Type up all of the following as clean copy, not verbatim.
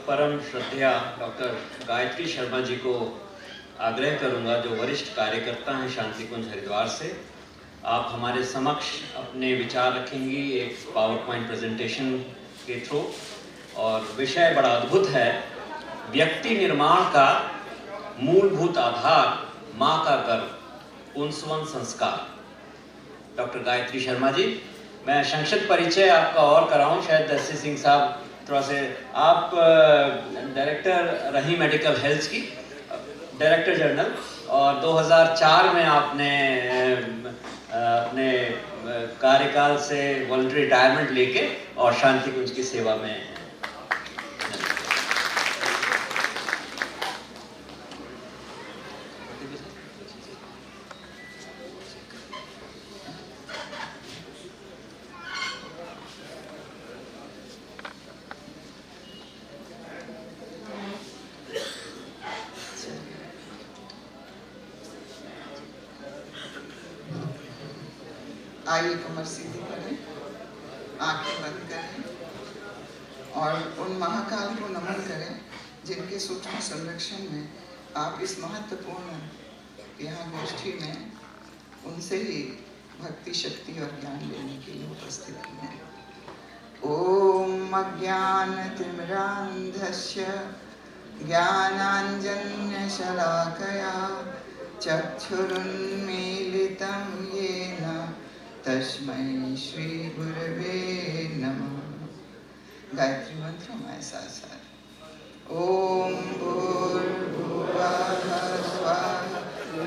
परम श्रद्धेय डॉक्टर गायत्री शर्मा जी को आग्रह करूंगा, जो वरिष्ठ कार्यकर्ता हैं शांति कुंज हरिद्वार से। आप हमारे समक्ष अपने विचार रखेंगी एक पावर पॉइंट प्रेजेंटेशन के थ्रू, और विषय बड़ा अद्भुत है, व्यक्ति निर्माण का मूलभूत आधार माँ का गर्भ, 19वां संस्कार। डॉक्टर गायत्री शर्मा जी, मैं संक्षिप्त परिचय आपका और कराऊं, शायद दस्सी सिंह साहब थोड़ा से। आप डायरेक्टर रही मेडिकल हेल्थ की, डायरेक्टर जनरल, और 2004 में आपने अपने कार्यकाल से वॉलंटरी रिटायरमेंट लेके और शांति कुंज की सेवा में। आइए कमर सीधी करें, आंखें बंद करें और उन महाकाल को नमन करें जिनके सूक्ष्म संरक्षण में आप इस महत्वपूर्ण यहाँ गोष्ठी में उनसे ही भक्ति शक्ति और ज्ञान लेने के लिए उपस्थित हैं। ओम अज्ञानतिमिरान्धस्य ज्ञानाञ्जन्य शलाकया चक्षुरुन्मीलितं येन तस्मै श्री गुरवे नमः। गायत्री मंत्र हमारे साथ साथ। ओम भूर्भुवः स्वः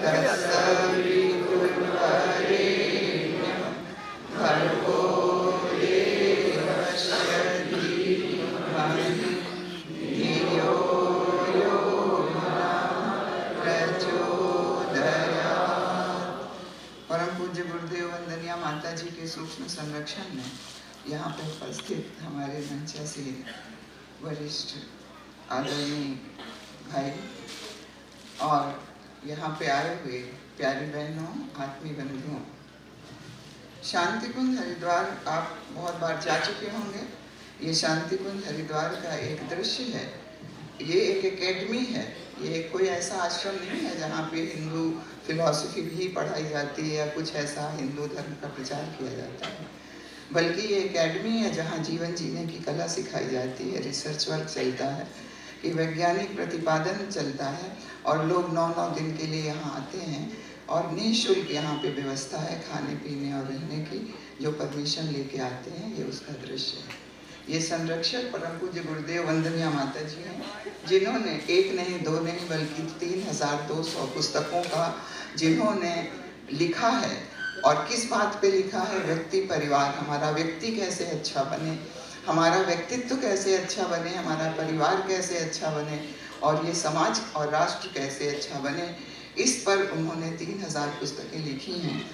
तत्सवितुर्वरेण्यं भर्गो देवस्य धीमहि धियो यो नः प्रचोदयात्। परम पूज्य गुरुदेव वंदनीय माता जी के सूक्ष्म संरक्षण में यहाँ पे उपस्थित हमारे मंचासीन वरिष्ठ आदरणीय भाई और यहाँ पे आए हुए प्यारी बहनों, आत्मीय बंधुओं, शांति कुंज हरिद्वार आप बहुत बार जा चुके होंगे। ये शांति कुंज हरिद्वार का एक दृश्य है, ये एक एकेडमी है, ये कोई ऐसा आश्रम नहीं है जहाँ पे हिंदू फिलॉसफी भी पढ़ाई जाती है या कुछ ऐसा हिंदू धर्म का प्रचार किया जाता है, बल्कि ये एकेडमी है जहाँ जीवन जीने की कला सिखाई जाती है, रिसर्च वर्क चलता है, कि वैज्ञानिक प्रतिपादन चलता है और लोग 9-9 दिन के लिए यहाँ आते हैं और निःशुल्क यहाँ पे व्यवस्था है खाने पीने और रहने की, जो परमिशन लेके आते हैं। ये उसका दृश्य है। ये संरक्षक परम पूज्य गुरुदेव वंदनीय माता जी हैं, जिन्होंने एक नहीं दो नहीं बल्कि 3200 पुस्तकों का जिन्होंने लिखा है। और किस बात पे लिखा है? व्यक्ति परिवार, हमारा व्यक्ति कैसे अच्छा बने, हमारा व्यक्तित्व कैसे अच्छा बने, हमारा परिवार कैसे अच्छा बने और ये समाज और राष्ट्र कैसे अच्छा बने, इस पर उन्होंने 3000 पुस्तकें लिखी हैं।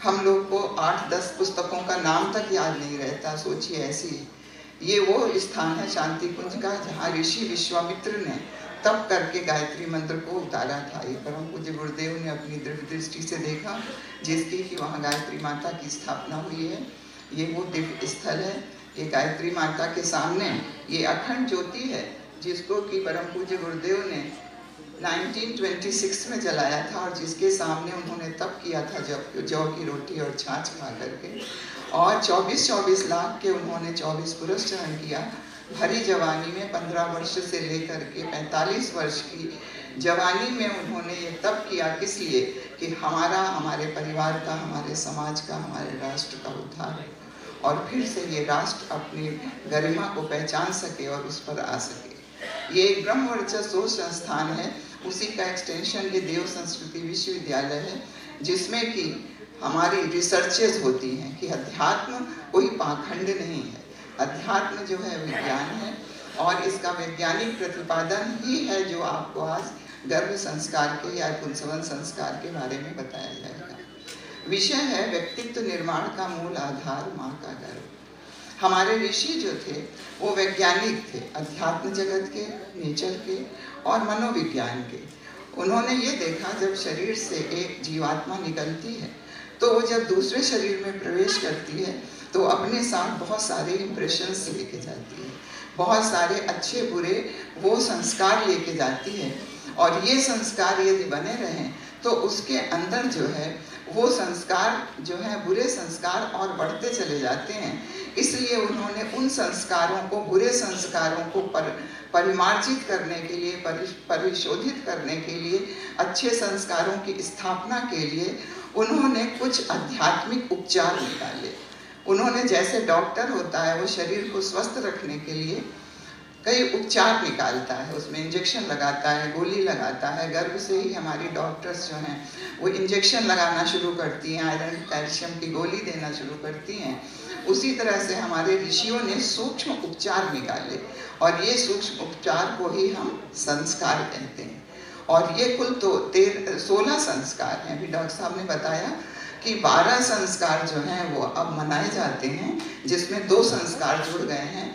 हम लोग को 8-10 पुस्तकों का नाम तक याद नहीं रहता, सोचिए ऐसी। ये वो स्थान है शांति कुंज का जहाँ ऋषि विश्वामित्र ने तप करके गायत्री मंत्र को उतारा था। ये परम पूज्य गुरुदेव ने अपनी दृढ़ दृष्टि से देखा, जिसकी कि वहाँ गायत्री माता की स्थापना हुई है। ये वो दिव्य स्थल है। ये गायत्री माता के सामने ये अखंड ज्योति है, जिसको कि परम पूज्य गुरुदेव ने 1926 में जलाया था और जिसके सामने उन्होंने तप किया था जौ की रोटी और छाछ खा करके, और 24-24 लाख के उन्होंने 24 पुरुष चरण किया। भरी जवानी में 15 वर्ष से लेकर के 45 वर्ष की जवानी में उन्होंने ये तप किया। किस लिए? कि हमारे परिवार का, हमारे समाज का, हमारे राष्ट्र का उद्धार है और फिर से ये राष्ट्र अपनी गरिमा को पहचान सके और उस पर आ सके। ये एक ब्रह्म वर्चस्व संस्थान है, उसी का एक्सटेंशन ये देव संस्कृति विश्वविद्यालय है, जिसमें कि हमारी रिसर्चेज होती हैं कि अध्यात्म कोई पाखंड नहीं है। अध्यात्म जो है विज्ञान है और इसका वैज्ञानिक प्रतिपादन ही है जो आपको आज गर्भ संस्कार के या पुंसवन संस्कार के बारे में बताया जाएगा। विषय है व्यक्तित्व निर्माण का मूल आधार माँ का गर्भ। हमारे ऋषि जो थे वो वैज्ञानिक थे, अध्यात्म जगत के, नेचर के और मनोविज्ञान के। उन्होंने ये देखा जब शरीर से एक जीवात्मा निकलती है तो वो जब दूसरे शरीर में प्रवेश करती है तो अपने साथ बहुत सारे इम्प्रेशंस लेके जाती है, बहुत सारे अच्छे बुरे वो संस्कार लेके जाती है। और ये संस्कार यदि बने रहें तो उसके अंदर जो है वो संस्कार जो है बुरे संस्कार और बढ़ते चले जाते हैं। इसलिए उन्होंने उन संस्कारों को, बुरे संस्कारों को परिमार्जित करने के लिए, परिशोधित करने के लिए, अच्छे संस्कारों की स्थापना के लिए उन्होंने कुछ आध्यात्मिक उपचार निकाले। उन्होंने, जैसे डॉक्टर होता है वो शरीर को स्वस्थ रखने के लिए कई उपचार निकालता है, उसमें इंजेक्शन लगाता है, गोली लगाता है। गर्भ से ही हमारी डॉक्टर्स जो हैं वो इंजेक्शन लगाना शुरू करती हैं, आयरन कैल्शियम की गोली देना शुरू करती हैं। उसी तरह से हमारे ऋषियों ने सूक्ष्म उपचार निकाले और ये सूक्ष्म उपचार को ही हम संस्कार कहते हैं। और ये कुल तो 16 संस्कार हैं। अभी डॉक्टर साहब ने बताया कि 12 संस्कार जो हैं वो अब मनाए जाते हैं, जिसमें 2 संस्कार जुड़ गए हैं,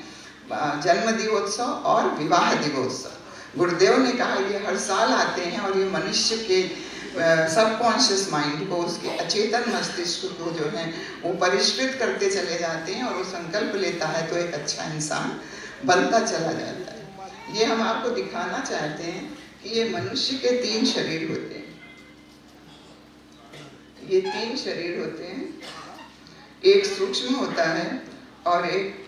जन्म दिवोत्सव और विवाह दिवोत्सव। गुरुदेव ने कहा ये हर साल आते हैं और ये मनुष्य के सबकॉन्शियस माइंड को, उसके अचेतन मस्तिष्क को जो है वो परिष्कृत करते चले जाते हैं और वो संकल्प लेता है तो एक अच्छा इंसान बनता चला जाता है। ये हम आपको दिखाना चाहते हैं कि ये मनुष्य के 3 शरीर होते हैं। ये 3 शरीर होते हैं, एक सूक्ष्म होता है और एक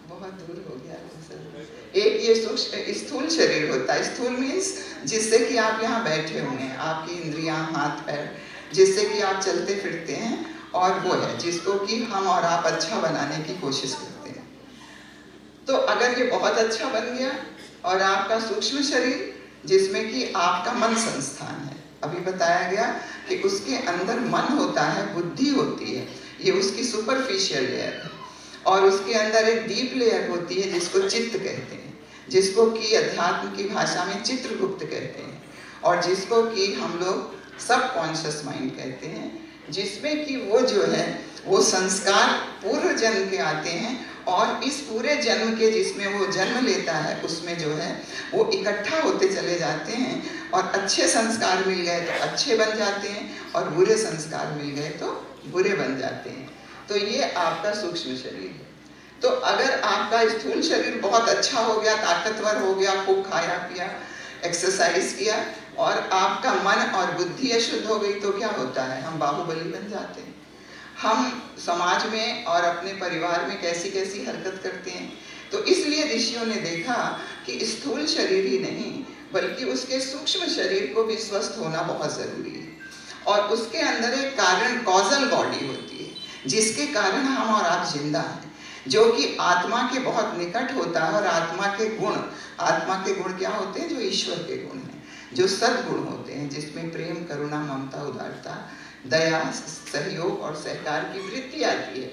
बहुत दूर हो गया, एक ये सूक्ष्म स्थूल शरीर होता है। स्थूल मीन्स जिससे कि आप यहाँ बैठे हुए हैं, आपकी इंद्रियां, हाथ पैर, जिससे कि आप चलते फिरते हैं, और वो है जिसको कि हम और आप अच्छा बनाने की कोशिश करते हैं। तो अगर ये बहुत अच्छा बन गया और आपका सूक्ष्म शरीर जिसमें कि आपका मन संस्थान है, अभी बताया गया कि उसके अंदर मन होता है, बुद्धि होती है, ये उसकी सुपरफिशियल लेयर है। और उसके अंदर एक डीप लेयर होती है जिसको चित्त कहते हैं, जिसको कि अध्यात्म की भाषा में चित्रगुप्त कहते हैं, और जिसको कि हम लोग सबकॉन्शियस माइंड कहते हैं, जिसमें कि वो जो है वो संस्कार पूर्व जन्म के आते हैं और इस पूरे जन्म के जिसमें वो जन्म लेता है उसमें जो है वो इकट्ठा होते चले जाते हैं, और अच्छे संस्कार मिल गए तो अच्छे बन जाते हैं और बुरे संस्कार मिल गए तो बुरे बन जाते हैं। तो ये आपका सूक्ष्म शरीर है। तो अगर आपका स्थूल शरीर बहुत अच्छा हो गया, ताकतवर हो गया, खूब खाया पिया, एक्सरसाइज किया, और आपका मन और बुद्धि अशुद्ध हो गई तो क्या होता है? हम बाहुबली बन जाते हैं। हम समाज में और अपने परिवार में कैसी कैसी हरकत करते हैं। तो इसलिए ऋषियों ने देखा कि स्थूल शरीर ही नहीं बल्कि उसके सूक्ष्म शरीर को भी स्वस्थ होना बहुत जरूरी है। और उसके अंदर एक कारण, कॉजल बॉडी होती है, जिसके कारण हम और आप जिंदा हैं, जो कि आत्मा के बहुत निकट होता है। और आत्मा के गुण क्या होते हैं? जो ईश्वर के गुण हैं, जो सद्गुण होते हैं, जिसमें प्रेम, करुणा, ममता, उदारता, दया, सहयोग और सहकार की वृत्ति आती है।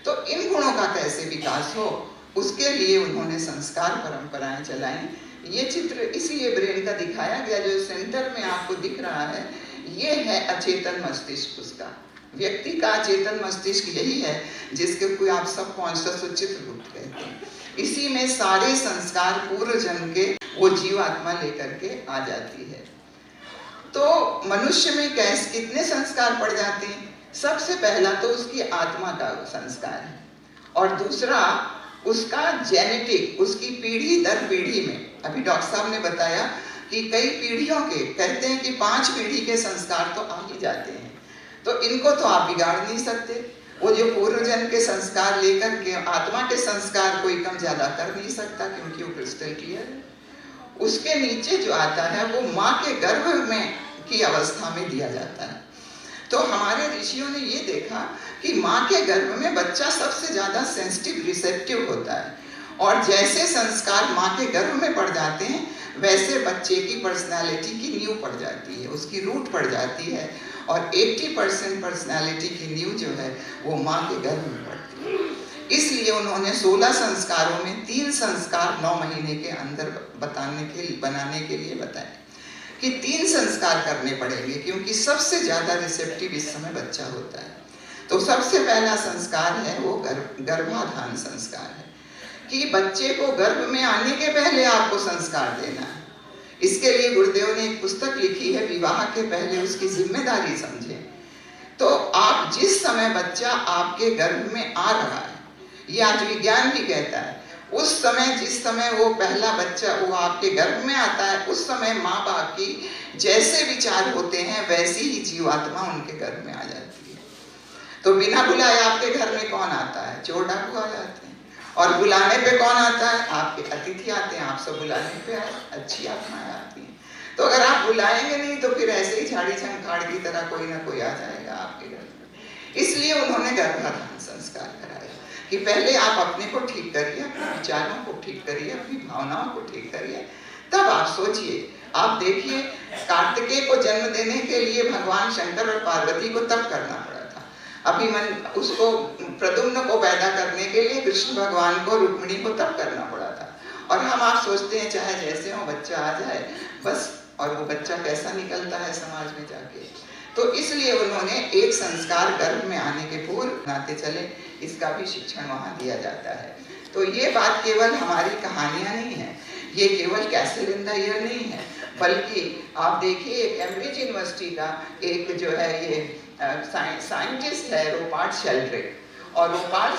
तो इन गुणों का कैसे विकास हो, उसके लिए उन्होंने संस्कार परंपराएं चलाई। ये चित्र इसलिए ब्रेन का दिखाया गया, जो सेंटर में आपको दिख रहा है, ये है अचेतन मस्तिष्क। उसका व्यक्ति का अचेतन मस्तिष्क यही है जिसके कोई आप सबकॉन्शियस चित्रगुप्त कहते हैं। इसी में सारे संस्कार पूर्व जन्म के वो जीवात्मा लेकर के आ जाती है। तो मनुष्य में कितने संस्कार पड़ जाते हैं? सबसे पहला तो उसकी आत्मा का संस्कार है, और दूसरा उसका जेनेटिक, उसकी पीढ़ी दर पीढ़ी में। अभी डॉक्टर साहब ने बताया कि कई पीढ़ियों के, कहते हैं कि 5 पीढ़ी के संस्कार तो आ ही जाते हैं। तो इनको तो आप बिगाड़ नहीं सकते। वो जो पूर्व जन्म के संस्कार लेकर के आत्मा के संस्कार कोई कम ज्यादा कर नहीं सकता, क्योंकि वो क्रिस्टल क्लियर है। उसके नीचे जो आता है वो माँ के गर्भ में की अवस्था में दिया जाता है। तो हमारे ऋषियों ने ये देखा कि माँ के गर्भ में बच्चा सबसे ज्यादा सेंसिटिव, रिसेप्टिव होता है, और जैसे संस्कार माँ के गर्भ में पड़ जाते हैं वैसे बच्चे की पर्सनालिटी की नींव पड़ जाती है, उसकी रूट पड़ जाती है, और 80% पर्सनालिटी की नींव जो है वो माँ के गर्भ में पड़ती है। इसलिए उन्होंने 16 संस्कारों में 3 संस्कार 9 महीने के अंदर बनाने के लिए बताए कि 3 संस्कार करने पड़ेंगे, क्योंकि सबसे ज्यादा रिसेप्टिव इस समय बच्चा होता है। तो सबसे पहला संस्कार है वो गर्भाधान संस्कार है, कि बच्चे को गर्भ में आने के पहले आपको संस्कार देना है। इसके लिए गुरुदेव ने एक पुस्तक लिखी है, विवाह के पहले उसकी जिम्मेदारी समझे। तो आप जिस समय बच्चा आपके गर्भ में आ रहा है, ये आज विज्ञान भी कहता है, उस समय जिस समय वो पहला बच्चा वो आपके गर्भ में आता है, उस समय माँ बाप की जैसे विचार होते हैं वैसी ही जीवात्मा उनके गर्भ में आ जाती है। तो बिना बुलाए आपके घर में कौन आता है? चोर डाकू आ जाते हैं। और बुलाने पे कौन आता है? आपके अतिथि आते हैं। आप सब बुलाने पे अच्छी आत्माएं आती हैं। तो अगर आप बुलाएंगे नहीं तो फिर ऐसे ही झाड़ी झंखाड़ की तरह कोई ना कोई आ जाएगा आपके घर में। इसलिए उन्होंने गर्भाधान संस्कार कराया कि पहले आप अपने को ठीक करिए, अपने विचारों को ठीक करिए, अपनी भावनाओं को ठीक करिए, तब आप सोचिए। आप देखिए, कार्तिकेय को जन्म देने के लिए भगवान शंकर और पार्वती को तप करना पड़ा था। उसको प्रद्युम्न को पैदा करने के लिए कृष्ण भगवान को रुक्मिणी को तप करना पड़ा था। और हम आप सोचते हैं चाहे जैसे हो बच्चा आ जाए बस, और वो बच्चा कैसा निकलता है समाज में जाके। तो इसलिए उन्होंने एक संस्कार गर्भ में आने के पूर्व बनाते चले, इसका भी शिक्षण वहाँ दिया जाता है। तो ये बात केवल हमारी कहानियाँ नहीं है, ये केवल कैसल इन द ईयर नहीं है, बल्कि आप देखिए कैम्ब्रिज यूनिवर्सिटी का एक जो है ये साइंटिस्ट है रूपर्ट शेल्ड्रिक, और रूपर्ट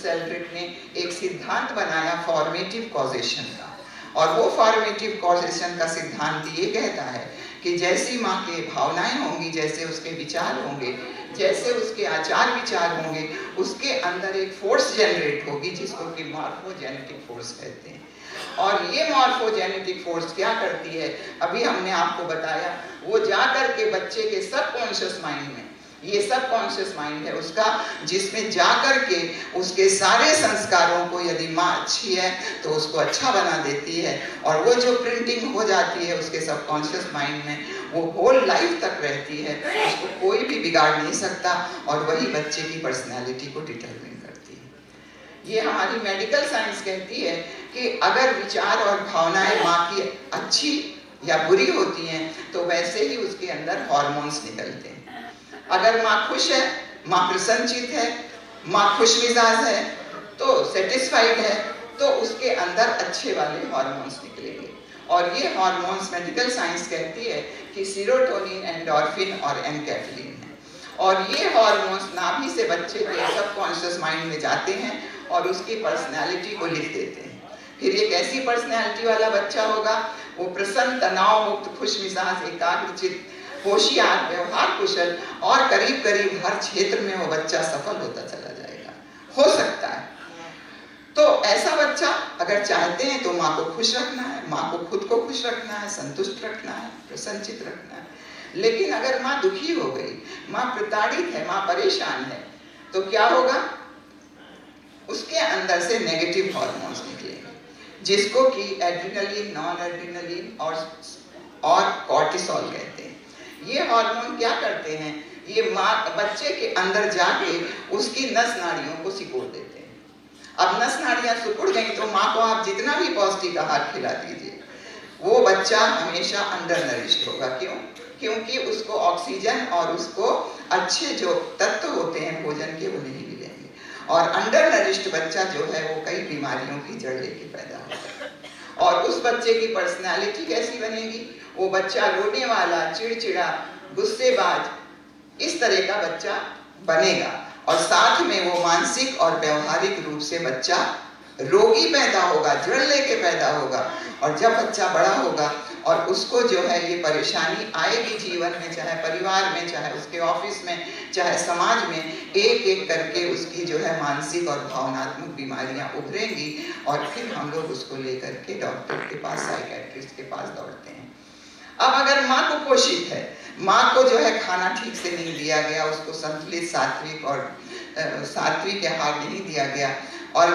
शेल्ड्रिक ने एक सिद्धांत बनाया फॉर्मेटिव कॉजेशन का। और वो फॉर्मेटिव कॉजेशन का सिद्धांत ये कहता है कि जैसी माँ के भावनाएं होंगी, जैसे उसके विचार होंगे, जैसे उसके आचार विचार होंगे, उसके अंदर एक फोर्स जनरेट होगी जिसको कि मॉर्फोजेनेटिक फोर्स कहते हैं। और ये मॉर्फोजेनेटिक फोर्स क्या करती है, अभी हमने आपको बताया, वो जा कर के बच्चे के सबकॉन्शियस माइंड में, ये सबकॉन्शियस माइंड है उसका, जिसमें जा कर के उसके सारे संस्कारों को, यदि माँ अच्छी है तो उसको अच्छा बना देती है, और वो जो प्रिंटिंग हो जाती है उसके सबकॉन्शियस माइंड में, वो होल लाइफ तक रहती है, उसको कोई भी बिगाड़ नहीं सकता, और वही बच्चे की पर्सनैलिटी को डिटरमिन करती है। ये हमारी मेडिकल साइंस कहती है कि अगर विचार और भावनाएं माँ की अच्छी या बुरी होती हैं तो वैसे ही उसके अंदर हॉर्मोन्स निकलते हैं। अगर माँ खुश है, माँ प्रसन्नचित है, माँ खुश मिजाज है, तो सेटिस्फाइड है, तो उसके अंदर अच्छे वाले हॉर्मोन्स निकलेंगे। और ये हॉर्मोन्स मेडिकल साइंस कहती है कि सीरोटोनिन, एंडोर्फिन और एनकेफेलिन है। और ये हॉर्मोन्स नाभि से बच्चे के सबकॉन्शियस माइंड में जाते हैं और उसकी पर्सनैलिटी को लिख देते हैं। फिर ये कैसी पर्सनैलिटी वाला बच्चा होगा? वो प्रसन्न, तनाव मुक्त, खुश मिजाज, एकाग्रचित्त, होशियार, व्यवहार कुशल, और करीब करीब हर क्षेत्र में वो बच्चा सफल होता चला जाएगा, हो सकता है। तो ऐसा बच्चा अगर चाहते हैं तो माँ को खुश रखना है, माँ को खुद को खुश रखना है, संतुष्ट रखना है, प्रसन्नचित रखना है। लेकिन अगर माँ दुखी हो गई, माँ प्रताड़ित है, माँ परेशान है, तो क्या होगा? उसके अंदर से नेगेटिव हॉर्मोन्स निकलेंगे, जिसको कि एड्रिनलिन, नॉन एड्रिनलिन और कॉर्टिसोल कहते हैं। ये हार्मोन क्या करते हैं? ये माँ बच्चे के अंदर जाके उसकी नस नाड़ियों को सिकोड़ देते हैं। अब नस नाड़ियां सिकुड़ गई तो माँ को आप जितना भी पौष्टिक आहार खिला दीजिए, वो बच्चा हमेशा अंडर नरिश्ड होगा। क्यों? क्योंकि उसको ऑक्सीजन और उसको अच्छे जो तत्व होते हैं भोजन के वो नहीं मिलेंगे। और अंडर नरिश्ड बच्चा जो है वो कई बीमारियों की जड़ लेके पैदा होता है। और उस बच्चे की पर्सनैलिटी कैसी बनेगी? वो बच्चा रोने वाला, चिड़चिड़ा, गुस्सेबाज, इस तरह का बच्चा बनेगा। और साथ में वो मानसिक और व्यवहारिक रूप से बच्चा रोगी पैदा होगा, जड़ लेके पैदा होगा। और जब बच्चा बड़ा होगा और उसको जो है ये परेशानी आएगी जीवन में, चाहे परिवार में, चाहे उसके ऑफिस में, चाहे समाज में, एक एक करके उसकी जो है मानसिक और भावनात्मक बीमारियां उभरेंगी। और फिर हम लोग उसको लेकर के डॉक्टर के पास, साइकियाट्रिस्ट के पास दौड़ते हैं। अब अगर माँ कुपोषित है, माँ को जो है खाना ठीक से नहीं दिया गया, उसको संतुलित सात्विक आहार नहीं दिया गया, और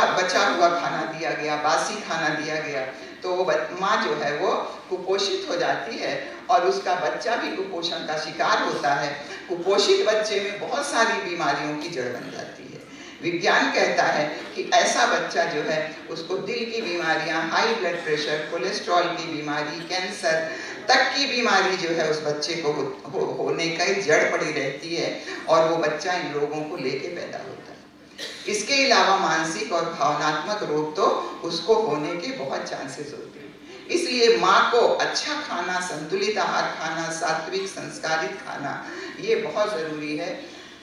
बचा हुआ खाना दिया गया, बासी खाना दिया गया, तो वो माँ जो है वो कुपोषित हो जाती है और उसका बच्चा भी कुपोषण का शिकार होता है। कुपोषित बच्चे में बहुत सारी बीमारियों की जड़ बन जाती है। विज्ञान कहता है कि ऐसा बच्चा जो है उसको दिल की बीमारियां, हाई ब्लड प्रेशर, कोलेस्ट्रॉल की बीमारी, कैंसर तक की बीमारी जो है उस बच्चे को होने का ही जड़ पड़ी रहती है, और वो बच्चा इन रोगों को लेके पैदा होता है। इसके अलावा मानसिक और भावनात्मक रोग तो उसको होने के बहुत चांसेस होते हैं। इसलिए माँ को अच्छा खाना, संतुलित आहार खाना, सात्विक संस्कारित खाना, ये बहुत ज़रूरी है।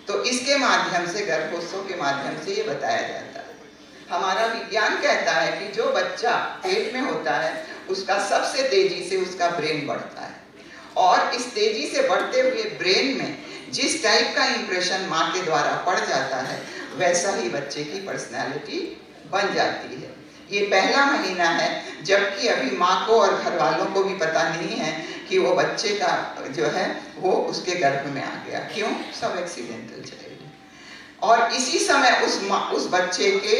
तो इसके माध्यम से, गर्भोत्सव के माध्यम से ये बताया जाता है। हमारा विज्ञान कहता है कि जो बच्चा पेट में होता है उसका सबसे तेजी से उसका ब्रेन बढ़ता है, और इस तेजी से बढ़ते हुए ब्रेन में जिस टाइप का इंप्रेशन माँ के द्वारा पड़ जाता है वैसा ही बच्चे की पर्सनैलिटी बन जाती है। ये पहला महीना है, जबकि अभी माँ को और घर वालों को भी पता नहीं है कि वो बच्चे का जो है वो उसके गर्भ में आ गया। क्यों? सब एक्सीडेंटल चलेगा। और इसी समय उस बच्चे के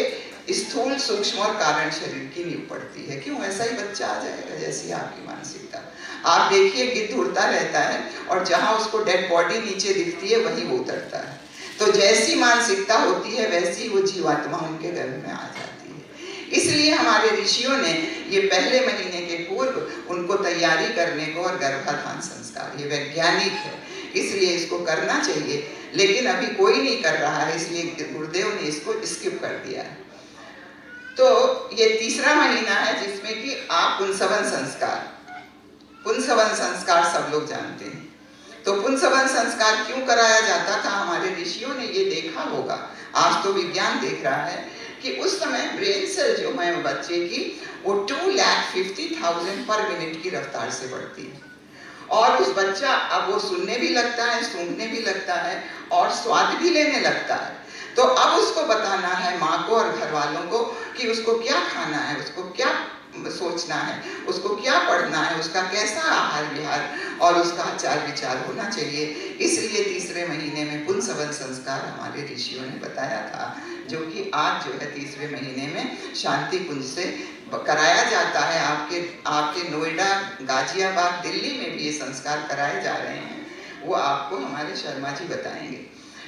स्थूल, सूक्ष्म और कारण शरीर की नींव पड़ती है। क्यों? ऐसा ही बच्चा आ जाएगा जैसी आपकी मानसिकता। आप देखिए, गिद्ध उड़ता रहता है और जहां उसको डेड बॉडी नीचे दिखती है वहीं वो उतरता है। तो जैसी मानसिकता होती है वैसी वो जीवात्मा उनके गर्भ में आ जाती है। इसलिए हमारे ऋषियों ने ये पहले महीने के पूर्व उनको तैयारी करने को, और गर्भाधान संस्कार ये वैज्ञानिक है इसलिए इसको करना चाहिए, लेकिन अभी कोई नहीं कर रहा है, इसलिए गुरुदेव ने इसको स्किप कर दिया है। तो ये तीसरा महीना है जिसमें कि आप पुंसवन संस्कार सब लोग जानते हैं। तो पुंसवन संस्कार क्यों कराया जाता था? हमारे ऋषियों ने ये देखा होगा, आज तो विज्ञान देख रहा है कि उस समय ब्रेन सेल जो है बच्चे की वो 2,50,000 पर मिनट की रफ्तार से बढ़ती है, और उस बच्चा अब वो सुनने भी लगता है, सूंघने भी लगता है और स्वाद भी लेने लगता है। तो अब उसको बताना है माँ को और घर वालों को कि उसको क्या खाना है, उसको क्या सोचना है, उसको क्या पढ़ना है, उसका कैसा आहार विहार और उसका आचार विचार होना चाहिए। इसलिए तीसरे महीने में पुंसवन संस्कार हमारे ऋषियों ने बताया था, जो कि आज जो है तीसरे महीने में शांति कुंज से कराया जाता है। आपके नोएडा, गाजियाबाद, दिल्ली में भी ये संस्कार कराए जा रहे हैं, वो आपको हमारे शर्मा जी बताएंगे।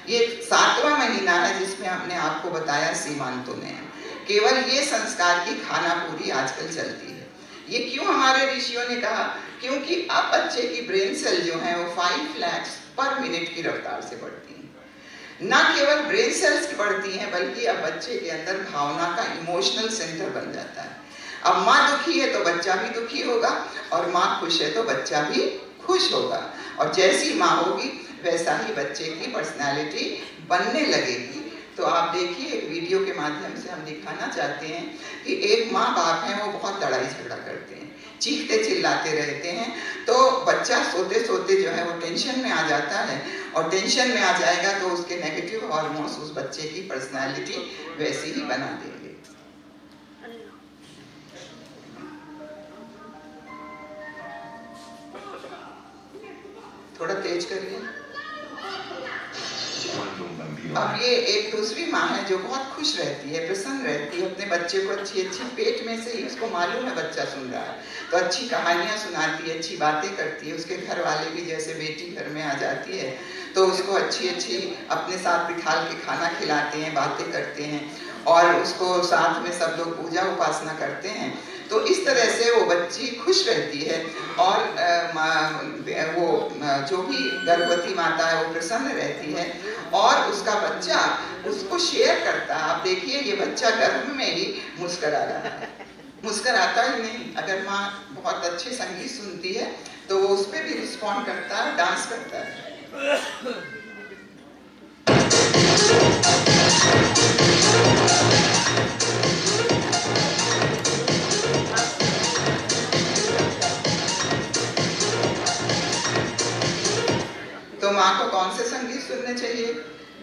ये 7वां महीना है जिसमें हमने आपको बताया सीमांतों में केवल ये संस्कार की खाना पूरी आजकल चलती है। ये क्यों हमारे ऋषियों ने कहा? क्योंकि अब बच्चे की ब्रेन सेल जो है वो 5 लाख पर मिनट की रफ्तार से बढ़ती है। ना केवल ब्रेन सेल्स की बढ़ती हैं, बल्कि अब बच्चे के अंदर भावना का इमोशनल सेंटर बन जाता है। अब माँ दुखी है तो बच्चा भी दुखी होगा, और माँ खुश है तो बच्चा भी खुश होगा, और जैसी माँ होगी वैसा ही बच्चे की पर्सनालिटी बनने लगेगी। तो आप देखिए, एक वीडियो के माध्यम से हम दिखाना चाहते हैं कि एक माँ बाप हैं, वो बहुत लड़ाई झगड़ा करते हैं, चीखते चिल्लाते रहते हैं। तो बच्चा सोते सोते जो है वो टेंशन में आ जाता है, और टेंशन में आ जाएगा तो उसके नेगेटिव हार्मोन्स उस बच्चे की पर्सनालिटी वैसी ही बना देंगे। थोड़ा तेज करिए। अब ये एक दूसरी माँ है जो बहुत खुश रहती है, प्रसन्न रहती है, अपने बच्चे को अच्छी पेट में से ही उसको मालूम है बच्चा सुन रहा है, तो अच्छी कहानियाँ सुनाती है, अच्छी बातें करती है। उसके घर वाले भी, जैसे बेटी घर में आ जाती है तो उसको अच्छी अपने साथ बिठा के खाना खिलाते हैं, बातें करते हैं, और उसको साथ में सब लोग पूजा उपासना करते हैं। तो इस तरह से वो बच्ची खुश रहती है, और वो जो भी गर्भवती माता है वो प्रसन्न रहती है, और उसका बच्चा उसको शेयर करता है। आप देखिए, ये बच्चा गर्भ में ही मुस्कुरा रहा है, मुस्कुराता ही नहीं। अगर माँ बहुत अच्छे संगीत सुनती है तो वो उस पर भी रिस्पॉन्ड करता है, डांस करता है। तो माँ को कौन से संगीत सुनने चाहिए?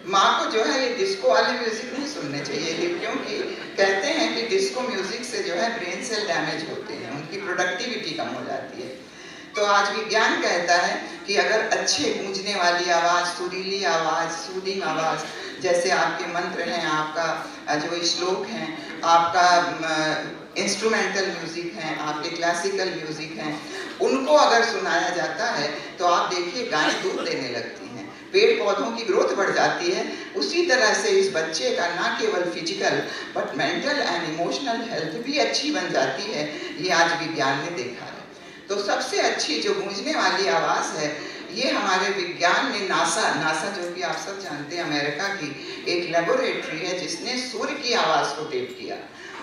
माँ को जो है ये डिस्को वाले म्यूजिक नहीं सुनने चाहिए, क्योंकि कहते हैं कि डिस्को म्यूजिक से जो है ब्रेन सेल डैमेज होते हैं, उनकी प्रोडक्टिविटी कम हो जाती है। तो आज विज्ञान कहता है कि अगर अच्छे गूंजने वाली आवाज़, सुरीली आवाज़, सूदिंग आवाज़, जैसे आपके मंत्र हैं, आपका जो श्लोक हैं, आपका इंस्ट्रूमेंटल म्यूजिक हैं, आपके क्लासिकल म्यूजिक हैं, उनको अगर सुनाया जाता है तो आप देखिए गायें दूध देने लगती हैं, पेड़ पौधों की ग्रोथ बढ़ जाती है। उसी तरह से इस बच्चे का ना केवल physical but mental and emotional health भी अच्छी बन जाती है। ये आज विज्ञान ने देखा है। तो सबसे अच्छी जो गूंजने वाली आवाज़ है, ये हमारे विज्ञान ने नासा जो कि आप सब जानते हैं अमेरिका की एक लेबोरेटरी है जिसने सूर्य की आवाज़ को टेप किया।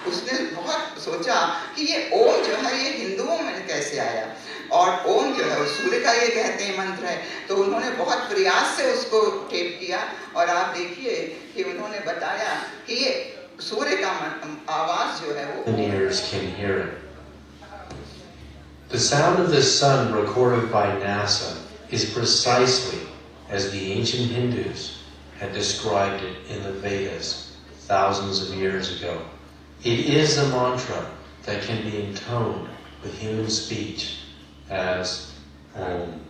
उसने बहुत सोचा कि ये ओम जो है ये हिंदुओं में कैसे आया। और ओम जो है वो सूर्य का ये कहते हैं मंत्र है। तो उन्होंने बहुत प्रयास से उसको टेप किया और आप देखिए कि उन्होंने बताया कि ये सूर्य का आवाज जो है वो ears can hear it. The sound of the sun recorded by NASA is precisely as the ancient Hindus had described it in the Vedas thousands of years ago. It is a mantra that can be intoned with human speech as Om.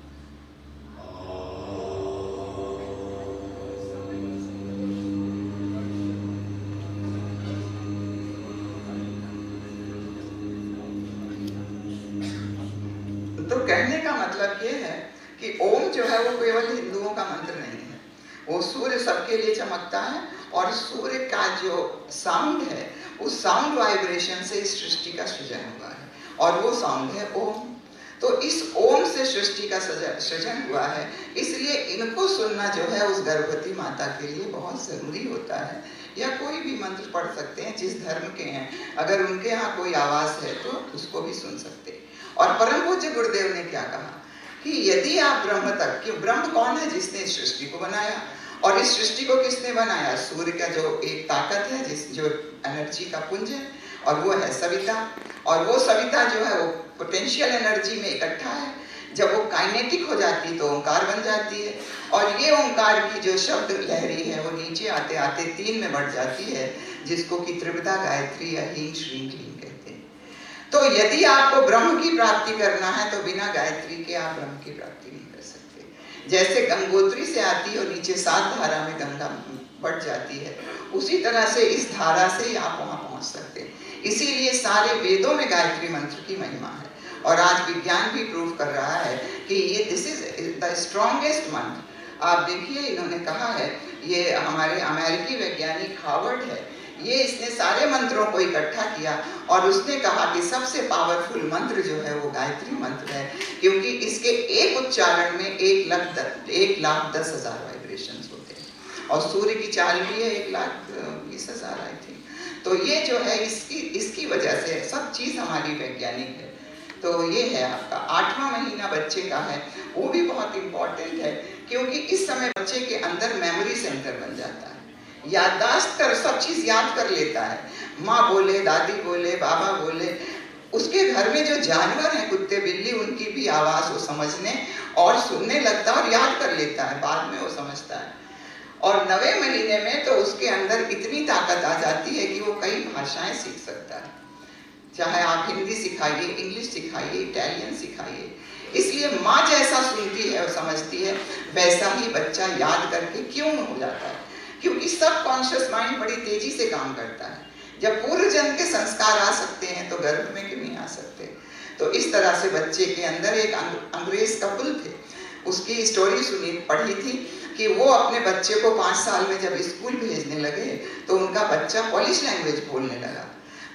तो कहने का मतलब ये है कि ओम जो है वो केवल हिंदुओं का मंत्र नहीं है, वो सूर्य सबके लिए चमकता है और सूर्य का जो साउंड है उस साउंड वाइब्रेशन से इस सृष्टि का सृजन हुआ है और वो साउंड है ओम। तो इस ओम से सृष्टि का सृजन हुआ है, इसलिए इनको सुनना जो है उस गर्भवती माता के लिए बहुत जरूरी होता है। या कोई भी मंत्र पढ़ सकते हैं जिस धर्म के हैं, अगर उनके यहाँ कोई आवाज है तो उसको भी सुन सकते हैं। और परम पूज्य गुरुदेव ने क्या कहा कि यदि आप ब्रह्म तक, कि ब्रह्म कौन है जिसने इस सृष्टि को बनाया, और इस सृष्टि को किसने बनाया? सूर्य का जो एक ताकत है, जो एनर्जी का पुंज है, और वो है सविता। और वो सविता जो है वो पोटेंशियल एनर्जी में इकट्ठा है, जब वो काइनेटिक हो जाती है तो ओंकार बन जाती है, और ये ओंकार की जो शब्द लहरी है वो नीचे आते आते 3 में बढ़ जाती है, जिसको कि त्रिपदा गायत्री या हीं श्रीं क्लीं कहते हैं। तो यदि आपको ब्रह्म की प्राप्ति करना है तो बिना गायत्री के आप ब्रह्म की प्राप्ति नहीं कर सकते। जैसे गंगोत्री से आती है और नीचे 7 धारा में गंगा बढ़ जाती है, उसी तरह से इस धारा से ही आप वहां पहुंच सकते हैं। इसीलिए सारे वेदों में गायत्री मंत्र की महिमा है, और आज विज्ञान भी प्रूव कर रहा है कि ये दिस इज द स्ट्रॉन्गेस्ट मंत्र। आप देखिए, इन्होंने कहा है, ये हमारे अमेरिकी वैज्ञानिक हार्वर्ड है, ये इसने सारे मंत्रों को इकट्ठा किया और उसने कहा कि सबसे पावरफुल मंत्र जो है वो गायत्री मंत्र है, क्योंकि इसके एक उच्चारण में 1,10,000 वाइब्रेशंस होते हैं, और सूर्य की चाल भी है 1,20,000 आई थिंक। तो ये जो है इसकी वजह से सब चीज हमारी वैज्ञानिक है। तो ये है आपका 8वां महीना बच्चे का है, वो भी बहुत इम्पोर्टेंट है, क्योंकि इस समय बच्चे के अंदर मेमोरी सेंटर बन जाता है, याददाश्त कर सब चीज याद कर लेता है। माँ बोले, दादी बोले, बाबा बोले, उसके घर में जो जानवर हैं, कुत्ते बिल्ली, उनकी भी आवाज वो समझने और सुनने लगता है और याद कर लेता है, बाद में वो समझता है। और 9वें महीने में तो उसके अंदर इतनी ताकत आ जाती है कि वो कई भाषाएं सीख सकता है, चाहे आप हिंदी सिखाइए, इंग्लिश सिखाइए, इटालियन सिखाइए। इसलिए माँ जैसा सुनती है और समझती है, वैसा ही बच्चा याद करके क्यों हो जाता है, क्योंकि सब कॉन्शियस माइंड बड़ी तेजी से काम करता है। जब पूर्व जन्म के संस्कार आ सकते हैं तो गर्भ में क्यों नहीं आ सकते। तो इस तरह से बच्चे के अंदर एक अंग्रेज कपल थे, उसकी स्टोरी सुनी पढ़ी थी कि वो अपने बच्चे को 5 साल में जब स्कूल भेजने लगे तो उनका बच्चा पोलिश लैंग्वेज बोलने लगा।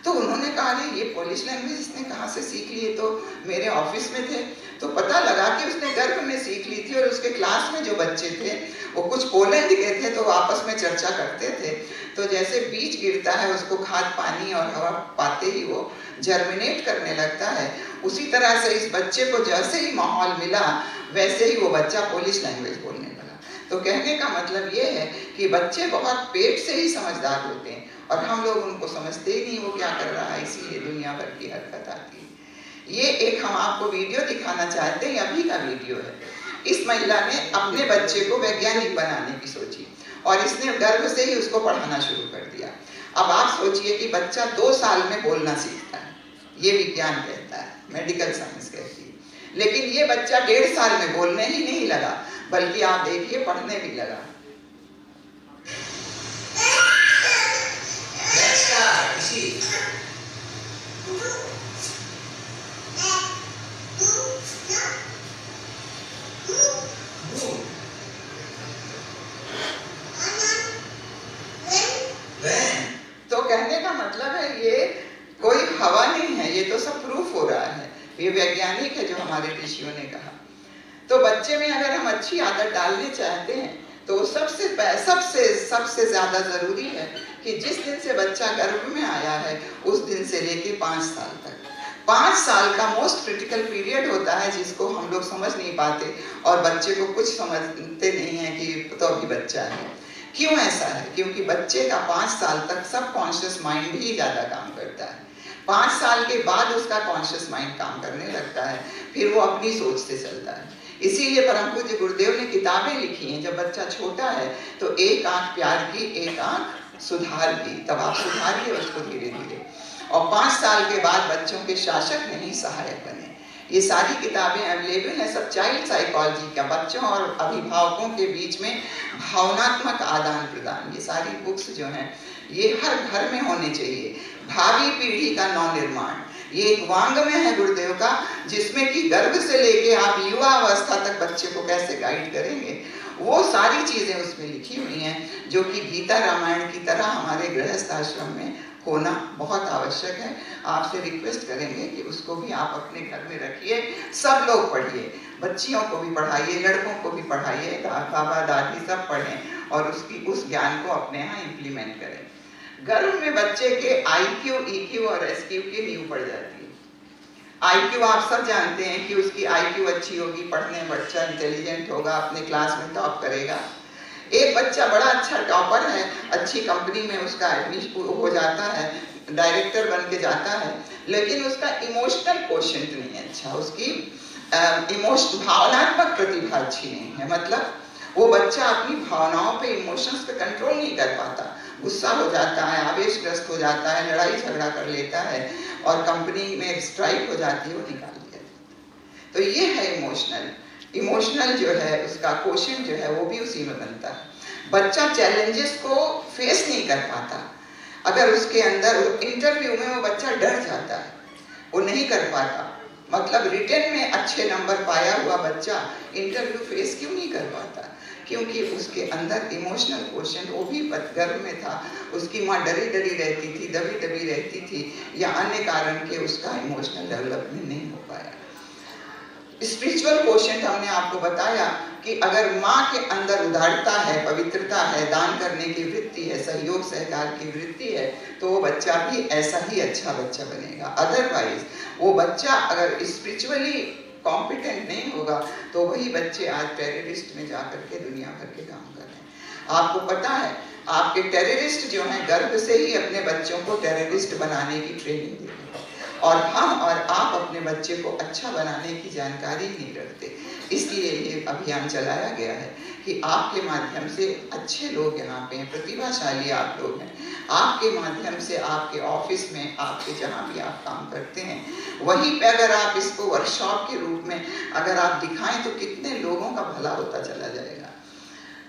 तो उन्होंने कहा, ये पोलिश लैंग्वेज इसने कहाँ से सीख ली? तो मेरे ऑफिस में थे, तो पता लगा कि उसने गर्भ में सीख ली थी, और उसके क्लास में जो बच्चे थे वो कुछ पोलैंड के थे, तो आपस में चर्चा करते थे। तो जैसे बीज गिरता है, उसको खाद पानी और हवा पाते ही वो जर्मिनेट करने लगता है, उसी तरह से इस बच्चे को जैसे ही माहौल मिला वैसे ही वो बच्चा पोलिश लैंग्वेज बोलने लगा। तो कहने का मतलब ये है कि बच्चे बहुत पेट से ही समझदार होते हैं, और हम लोग उनको समझते ही नहीं वो क्या कर रहा है, इसीलिए दुनिया भर की हरकत आती है। ये एक हम आपको वीडियो दिखाना चाहते हैं, अभी का वीडियो है। इस महिला ने अपने बच्चे को वैज्ञानिक बनाने की सोची, और इसने गर्भ से ही उसको पढ़ाना शुरू कर दिया। अब आप सोचिए कि बच्चा 2 साल में बोलना सीखता है, ये विज्ञान कहता है, मेडिकल साइंस कहती है। लेकिन ये बच्चा 1.5 साल में बोलने ही नहीं लगा, बल्कि आप देखिए पढ़ने भी लगा। तो कहने का मतलब है ये कोई हवा नहीं है, ये तो सब प्रूफ हो रहा है, ये वैज्ञानिक है जो हमारे ऋषियों ने कहा। तो बच्चे में अगर हम अच्छी आदत डालने चाहते हैं तो सबसे ज्यादा जरूरी है कि जिस दिन से बच्चा गर्भ में आया है उस दिन से लेके 5 साल तक 5 साल का मोस्ट क्रिटिकल पीरियड होता है जिसको हम लोग समझ नहीं पाते और बच्चे को कुछ समझते नहीं है कि तो अभी बच्चा है। क्यों ऐसा है? क्योंकि बच्चे का 5 साल तक सब कॉन्शियस माइंड ही ज़्यादा काम करता है। 5 साल के बाद उसका कॉन्शियस माइंड काम करने लगता है, फिर वो अपनी सोच से चलता है। इसीलिए परम पूज्य गुरुदेव ने किताबें लिखी हैं, जब बच्चा छोटा है तो एक आंख प्यार की, एक आंख सुधार की, तब आप सुधारिए उसको धीरे धीरे। और 5 साल के बाद बच्चों के शासक नहीं सहायक बने। ये सारी किताबें अवेलेबल हैं, सब चाइल्ड साइकोलॉजी का, बच्चों और अभिभावकों के बीच में भावनात्मक आदान प्रदान, ये सारी बुक्स जो हैं ये हर घर में होने चाहिए। भावी पीढ़ी का नवनिर्माण, ये एक वांग में है गुरुदेव का, जिसमें कि गर्भ से लेके आप युवा अवस्था तक बच्चे को कैसे गाइड करेंगे, वो सारी चीजें उसमें लिखी हुई हैं, जो कि गीता रामायण की तरह हमारे गृहस्थ आश्रम में होना बहुत आवश्यक है। आपसे रिक्वेस्ट करेंगे कि उसको भी आप अपने घर में रखिए, सब लोग पढ़िए, बच्चियों को भी पढ़ाइए, लड़कों को भी पढ़ाइए, बाबा दादी सब पढ़ें और उस ज्ञान को अपने यहाँ इम्प्लीमेंट करें। गर्भ में बच्चे के IQ, EQ और SQ की नींव पड़ जाती है। IQ आप सब जानते हैं कि उसकी IQ अच्छी होगी, पढ़ने में बच्चा इंटेलिजेंट होगा, अपने क्लास में टॉप करेगा। एक बच्चा बड़ा अच्छा टॉपर है, अच्छी कंपनी में उसका एडमिशन हो जाता है, डायरेक्टर बन के जाता है, लेकिन उसका इमोशनल कोशेंट नहीं है अच्छा, उसकी भावनात्मक प्रतिभा अच्छी नहीं है। मतलब वो बच्चा अपनी भावनाओं पे, इमोशंस पे कंट्रोल नहीं कर पाता, गुस्सा हो जाता है, आवेशग्रस्त हो जाता है, लड़ाई झगड़ा कर लेता है और कंपनी में स्ट्राइक हो जाती है, वो निकाल दिया। तो ये है इमोशनल जो है उसका कोशेंट जो है वो भी उसी में बनता है। बच्चा चैलेंजेस को फेस नहीं कर पाता, अगर उसके अंदर इंटरव्यू में वो बच्चा डर जाता है, वो नहीं कर पाता। मतलब रिटन में अच्छे नंबर पाया हुआ बच्चा इंटरव्यू फेस क्यों नहीं कर पाता? क्योंकि उसके अंदर इमोशनल कोशेंट, वो भी गर्भ में था, उसकी माँ डरी डरी रहती थी, दबी दबी रहती थी, या अन्य कारण के उसका इमोशनल डेवलपमेंट नहीं हो पाया। स्पिरिचुअल कोशेंट हमने आपको बताया कि अगर माँ के अंदर उदारता है, पवित्रता है, दान करने की वृत्ति है, सहयोग सहकार की वृत्ति है, तो वो बच्चा भी ऐसा ही अच्छा बच्चा बनेगा। अदरवाइज वो बच्चा अगर स्पिरिचुअली कॉम्पिटेंट नहीं होगा तो वही बच्चे आज टेररिस्ट में जाकर के दुनिया भर के काम कर रहे हैं। आपको पता है आपके टेररिस्ट जो हैं गर्भ से ही अपने बच्चों को टेररिस्ट बनाने की ट्रेनिंग देते हैं, और हम और आप अपने बच्चे को अच्छा बनाने की जानकारी नहीं रखते। इसलिए ये अभियान चलाया गया है कि आपके माध्यम से अच्छे लोग यहाँ पे हैं, प्रतिभाशाली आप लोग हैं, आपके माध्यम से आपके ऑफिस में, आपके जहाँ भी आप काम करते हैं, वहीं पे अगर आप इसको वर्कशॉप के रूप में अगर आप दिखाएं तो कितने लोगों का भला होता चला जाएगा।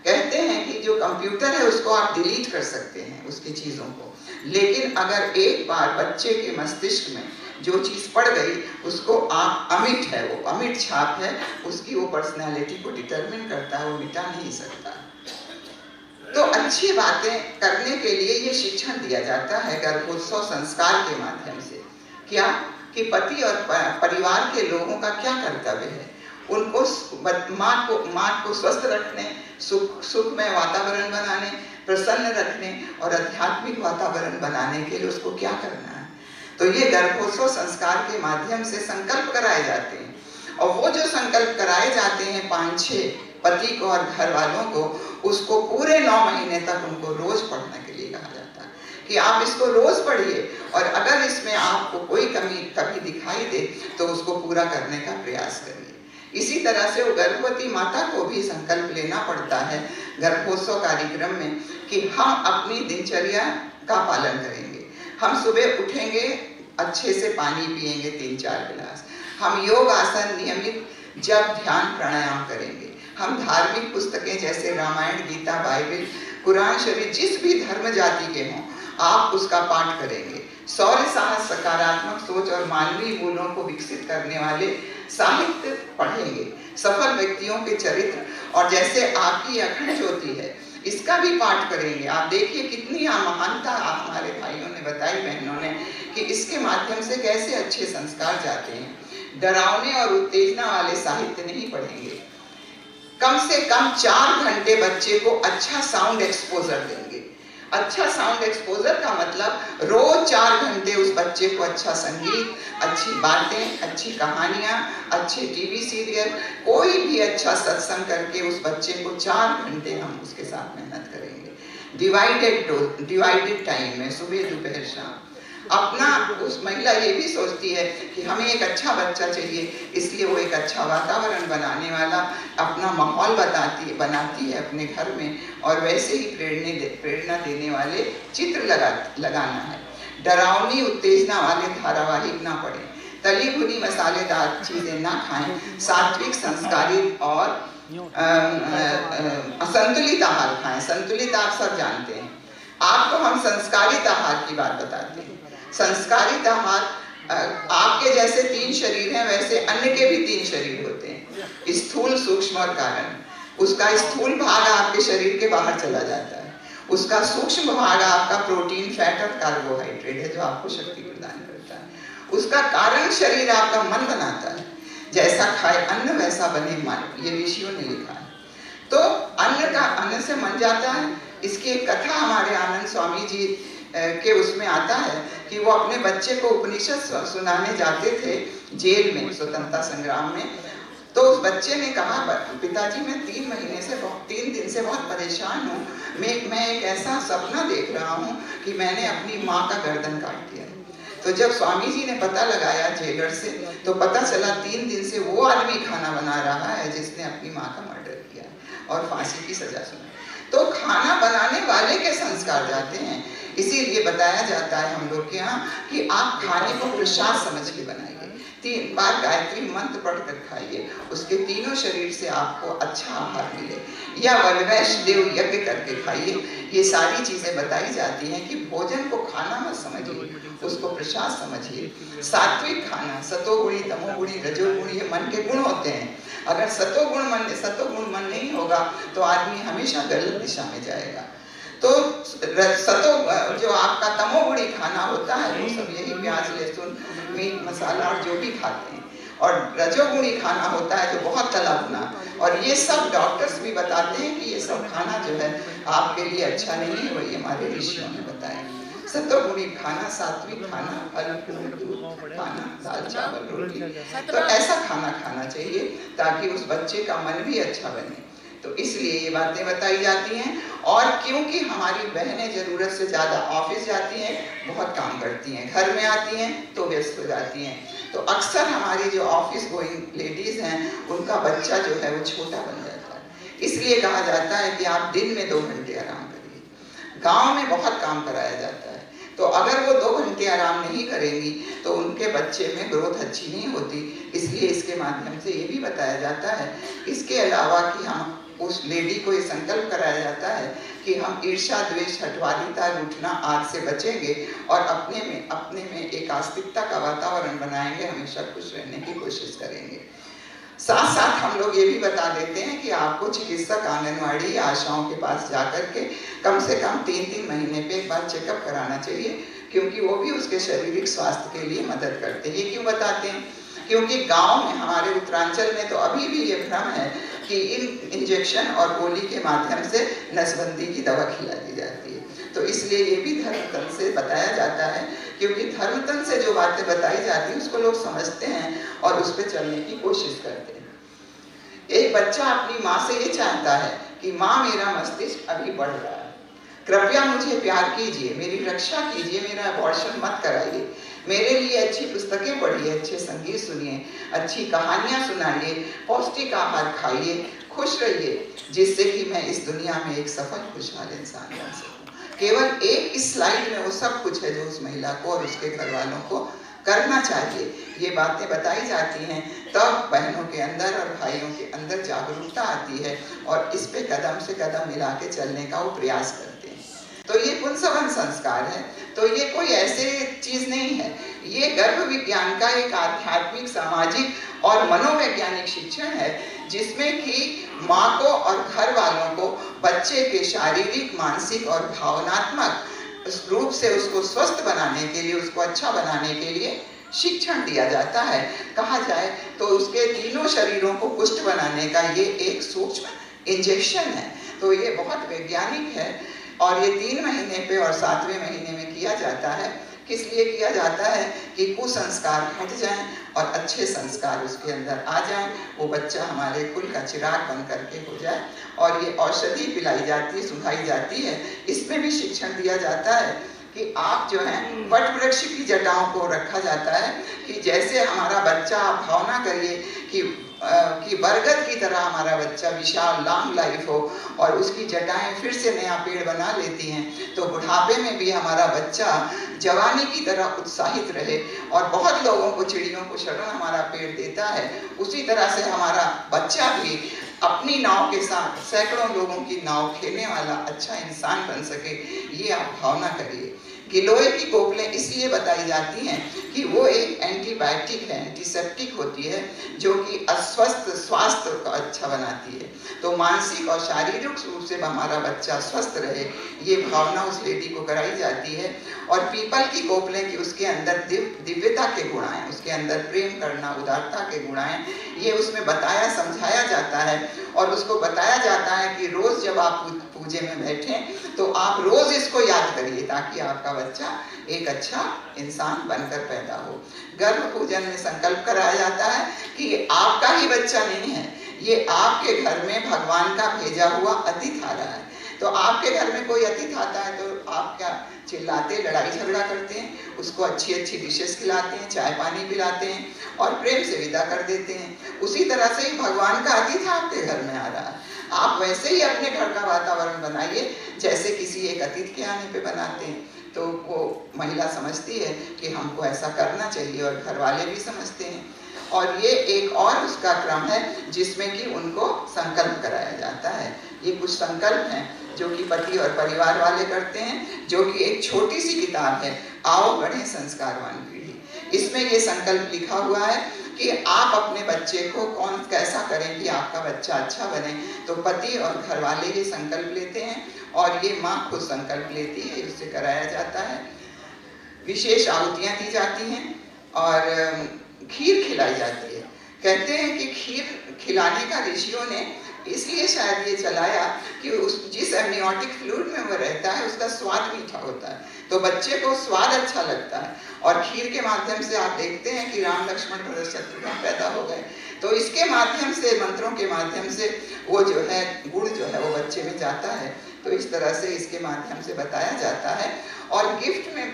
कहते हैं कि जो कंप्यूटर है उसको आप डिलीट कर सकते हैं उसकी चीज़ों को, लेकिन अगर एक बार बच्चे के मस्तिष्क में जो चीज़ पड़ गई उसको आप अमिट है, वो अमिट छाप है, उसकी वो पर्सनैलिटी को डिटरमिन करता है, वो मिटा नहीं सकता। तो अच्छी बातें करने के लिए ये शिक्षण दिया जाता है गर्भोत्सव संस्कार के माध्यम से। क्या कि पति और परिवार के लोगों का क्या कर्तव्य है, उनको माँ को स्वस्थ रखने, सुखमय वातावरण बनाने, प्रसन्न रखने और आध्यात्मिक वातावरण बनाने के लिए उसको क्या करना है। तो ये गर्भोत्सव संस्कार के माध्यम से संकल्प कराए जाते हैं, और वो जो संकल्प कराए जाते हैं 5-6 पति को और घर वालों को, उसको पूरे 9 महीने तक उनको रोज पढ़ने के लिए कहा जाता है कि आप इसको रोज पढ़िए, और अगर इसमें आपको कोई कमी कभी दिखाई दे तो उसको पूरा करने का प्रयास करिए। इसी तरह से वो गर्भवती माता को भी संकल्प लेना पड़ता है गर्भोत्सव कार्यक्रम में कि हम अपनी दिनचर्या का पालन करेंगे। हम सुबह उठेंगे, अच्छे से पानी पिएंगे 3-4 गिलास, हम योग आसन नियमित जप ध्यान प्राणायाम करेंगे, हम धार्मिक पुस्तकें जैसे रामायण, गीता, बाइबल, कुरान शरीफ, जिस भी धर्म जाति के हों आप उसका पाठ करेंगे। शौर्य, साहस, सकारात्मक सोच और मानवीय मूल्यों को विकसित करने वाले साहित्य पढ़ेंगे, सफल व्यक्तियों के चरित्र, और जैसे आपकी अखंड ज्योति है इसका भी पाठ करेंगे। आप देखिए कितनी महानता हमारे भाइयों ने बताई, बहनों ने, कि इसके माध्यम से कैसे अच्छे संस्कार जाते हैं। डरावने और उत्तेजना वाले साहित्य नहीं पढ़ेंगे, कम से कम 4 घंटे बच्चे को अच्छा साउंड एक्सपोजर देंगे। अच्छा साउंड एक्सपोजर का मतलब रोज 4 घंटे उस बच्चे को अच्छा संगीत, अच्छी बातें, अच्छी कहानियाँ, अच्छे टीवी सीरियल, कोई भी अच्छा सत्संग करके उस बच्चे को 4 घंटे हम उसके साथ मेहनत करेंगे, डिवाइडेड टाइम में, सुबह दोपहर शाम। अपना उस महिला ये भी सोचती है कि हमें एक अच्छा बच्चा चाहिए, इसलिए वो एक अच्छा वातावरण बनाने वाला अपना माहौल बनाती है अपने घर में, और वैसे ही प्रेरणा देने वाले चित्र लगाना है। डरावनी उत्तेजना वाले धारावाहिक ना पढ़ें, तली भुनी मसालेदार चीजें ना खाएं, सात्विक संस्कारित और संतुलित आहार खाएं। संतुलित आप सब जानते हैं, आपको हम संस्कारित आहार की बात बताते हैं। संस्कारित आहार, आपके जैसे 3 शरीर हैं वैसे अन्य के भी 3 शरीर होते हैं, स्थूल, सूक्ष्म और कारण। उसका स्थूल भाग आपके शरीर के बाहर चला जाता है, उसका सूक्ष्म भाग आपका प्रोटीन, फैट और कार्बोहाइड्रेट है जो आपको शक्ति प्रदान करता है। उसका कारण शरीर आपका मन बनाता है, जैसा खाए अन्न वैसा बने मन, ये ऋषियों ने लिखा है। तो अन्न से मन जाता है। इसकी एक कथा हमारे आनंद स्वामी जी के उसमें आता है कि वो अपने बच्चे को उपनिषद सुनाने जाते थे जेल में, स्वतंत्रता संग्राम में। तो उस बच्चे ने कहा, पिताजी मैं 3 दिन से बहुत परेशान हूँ, मैं एक ऐसा सपना देख रहा हूँ कि मैंने अपनी माँ का गर्दन काट दिया। तो जब स्वामी जी ने पता लगाया जेलर से, तो पता चला 3 दिन से वो आदमी खाना बना रहा है जिसने अपनी माँ का मर्डर किया और फांसी की सजा सुनाई। तो खाना बनाने वाले के संस्कार जाते हैं। इसीलिए बताया जाता है हम लोग के यहाँ कि आप खाने को प्रसाद समझ के बनाइए, 3 बार गायत्री मंत्र पढ़कर खाइए, उसके तीनों शरीर से आपको अच्छा आहार मिले, या वैष्णव देव यज्ञ करके खाइए। ये सारी चीजें बताई जाती हैं कि भोजन को खाना मत समझिए, उसको प्रसाद समझिए। सात्विक खाना, सतोगुणी, तमोगुणी, रजोगुणी, ये मन के गुण होते हैं। अगर सतोगुण मन नहीं होगा तो आदमी हमेशा गलत दिशा में जाएगा। तो जो आपका तमोगुणी खाना होता है वो सब यही प्याज, लहसुन, मीट, मसाला और जो भी खाते हैं। और रजोगुणी खाना होता है जो बहुत तला भुना, और ये सब डॉक्टर्स भी बताते हैं कि ये सब खाना जो है आपके लिए अच्छा नहीं है, वही हमारे ऋषियों ने बताया। सतोगुणी खाना, सात्विक खाना, फल फूल दूध खाना, दाल चावल रोटी, तो ऐसा खाना खाना चाहिए ताकि उस बच्चे का मन भी अच्छा बने। तो इसलिए ये बातें बताई जाती हैं। और क्योंकि हमारी बहनें जरूरत से ज़्यादा ऑफिस जाती हैं, बहुत काम करती हैं, घर में आती हैं तो व्यस्त हो जाती हैं, तो अक्सर हमारी जो ऑफिस गोइंग लेडीज़ हैं उनका बच्चा जो है वो छोटा बन जाता है। इसलिए कहा जाता है कि आप दिन में 2 घंटे आराम करिए। गाँव में बहुत काम कराया जाता है, तो अगर वो 2 घंटे आराम नहीं करेंगी तो उनके बच्चे में ग्रोथ अच्छी नहीं होती। इसलिए इसके माध्यम से ये भी बताया जाता है। इसके अलावा कि हम उस लेडी को ये संकल्प कराया जाता है कि हम ईर्ष्या, द्वेष, हठवादिता, रूठना आदि से बचेंगे और अपने में एक आस्तिकता का वातावरण बनाएंगे, हमेशा खुश रहने की कोशिश करेंगे। साथ साथ हम लोग ये भी बता देते हैं कि आपको चिकित्सक, आंगनवाड़ी या आशाओं के पास जाकर के कम से कम 3-3 महीने पे एक बार चेकअप कराना चाहिए, क्योंकि वो भी उसके शारीरिक स्वास्थ्य के लिए मदद करते हैं। ये क्यों बताते हैं? क्योंकि गांव में, हमारे उत्तरांचल में तो अभी भी ये भ्रम है कि इंजेक्शन और गोली के माध्यम से नसबंदी की दवा खिला दी जाती है। तो इसलिए ये भी धर्मतंत्र से बताया जाता है, क्योंकि धर्मतंत्र से जो बातें बताई जाती हैं उसको लोग समझते हैं और उस पर चलने की कोशिश करते हैं। एक बच्चा अपनी माँ से ये चाहता है कि माँ, मेरा मस्तिष्क अभी बढ़ रहा है, कृपया मुझे प्यार कीजिए, मेरी रक्षा कीजिए, मेरा अबॉर्शन मत कराइए, मेरे लिए अच्छी पुस्तकें पढ़िए, अच्छे संगीत सुनिए, अच्छी कहानियाँ सुनाइए, पौष्टिक आहार खाइए, खुश रहिए, जिससे कि मैं इस दुनिया में एक सफल खुशहाल इंसान बन सकूं। केवल एक स्लाइड में वो सब कुछ है जो उस महिला को और उसके घर वालों को करना चाहिए। ये बातें बताई जाती हैं, तब बहनों के अंदर और भाइयों के अंदर जागरूकता आती है और इस पे कदम से कदम मिला के चलने का वो प्रयास करते हैं। तो ये पुंसवन संस्कार है, तो ये कोई ऐसे चीज नहीं है, ये गर्भ विज्ञान का एक आध्यात्मिक, सामाजिक और मनोवैज्ञानिक शिक्षण है, जिसमें कि माँ को और घर वालों को बच्चे के शारीरिक, मानसिक और भावनात्मक रूप से उसको स्वस्थ बनाने के लिए, उसको अच्छा बनाने के लिए शिक्षण दिया जाता है। कहा जाए तो उसके तीनों शरीरों को पुष्ट बनाने का ये एक सूक्ष्म इंजेक्शन है। तो ये बहुत वैज्ञानिक है और ये 3 महीने पे और 7वें महीने में किया जाता है। किस लिए किया जाता है कि कुसंस्कार हट जाएं और अच्छे संस्कार उसके अंदर आ जाएं, वो बच्चा हमारे कुल का चिराग बन करके हो जाए। और ये औषधि पिलाई जाती है, सुखाई जाती है। इसमें भी शिक्षण दिया जाता है कि आप जो है वट वृक्ष की जटाओं को रखा जाता है कि जैसे हमारा बच्चा, आप भावना करिए कि बरगद की तरह हमारा बच्चा विशाल लॉन्ग लाइफ हो और उसकी जटाएं फिर से नया पेड़ बना लेती हैं, तो बुढ़ापे में भी हमारा बच्चा जवानी की तरह उत्साहित रहे और बहुत लोगों को, चिड़ियों को शरण हमारा पेड़ देता है। उसी तरह से हमारा बच्चा भी अपनी नाव के साथ सैकड़ों लोगों की नाव खेलने वाला अच्छा इंसान बन सके, ये आप भावना करिए। गिलोय की कोपलें इसलिए बताई जाती हैं कि वो एक एंटीबायोटिक है, एंटीसेप्टिक होती है, जो कि अस्वस्थ स्वास्थ्य को अच्छा बनाती है। तो मानसिक और शारीरिक रूप से हमारा बच्चा स्वस्थ रहे, ये भावना उस लेडी को कराई जाती है। और पीपल की कोपलें कि उसके अंदर दिव्यता के गुण आए, उसके अंदर प्रेम करना, उदारता के गुण आए, ये उसमें बताया समझाया जाता है। और उसको बताया जाता है कि रोज जब आप पूजे में बैठें तो आप रोज इसको याद करिए ताकि आपका बच्चा एक अच्छा इंसान बनकर पैदा हो। गर्भ पूजन में संकल्प कराया जाता है कि ये आपका ही बच्चा नहीं है, ये आपके घर में भगवान का भेजा हुआ अतिथि आ रहा है। तो आपके घर में कोई अतिथि आता है तो आप क्या चिल्लाते, लड़ाई झगड़ा करते हैं, उसको अच्छी अच्छी डिशेस खिलाते हैं, चाय पानी पिलाते हैं और प्रेम से विदा कर देते हैं। उसी तरह से ही भगवान का अतिथि आपके घर में आ रहा है, आप वैसे ही अपने घर का वातावरण बनाइए जैसे किसी एक अतिथि के आने पे बनाते हैं। तो वो महिला समझती है कि हमको ऐसा करना चाहिए और घर वाले भी समझते हैं। और ये एक और उसका क्रम है जिसमें कि उनको संकल्प कराया जाता है। ये कुछ संकल्प हैं जो कि पति और परिवार वाले करते हैं, जो कि एक छोटी सी किताब है, आओ बढ़े संस्कारवान पीढ़ी। इसमें ये संकल्प लिखा हुआ है कि आप अपने बच्चे को कैसा करें कि आपका बच्चा अच्छा बने। तो पति और घर वाले ये संकल्प लेते हैं और ये माँ खुद संकल्प लेती है, इससे कराया जाता है। विशेष आहुतियाँ दी जाती हैं और खीर खिलाई जाती है। कहते हैं कि खीर खिलाने का ऋषियों ने इसलिए शायद ये चलाया कि जिस एमनियोटिक फ्लूइड में वो रहता है उसका स्वाद मीठा होता है, तो बच्चे को स्वाद अच्छा लगता है। और खीर के माध्यम से आप देखते हैं कि राम लक्ष्मण भरत शत्रुघ्न पैदा हो गए, तो इसके माध्यम से, मंत्रों के माध्यम से वो जो है गुड़ जो है वो बच्चे में जाता है। तो इस तरह से इसके माध्यम से बताया जाता है। और गिफ्ट में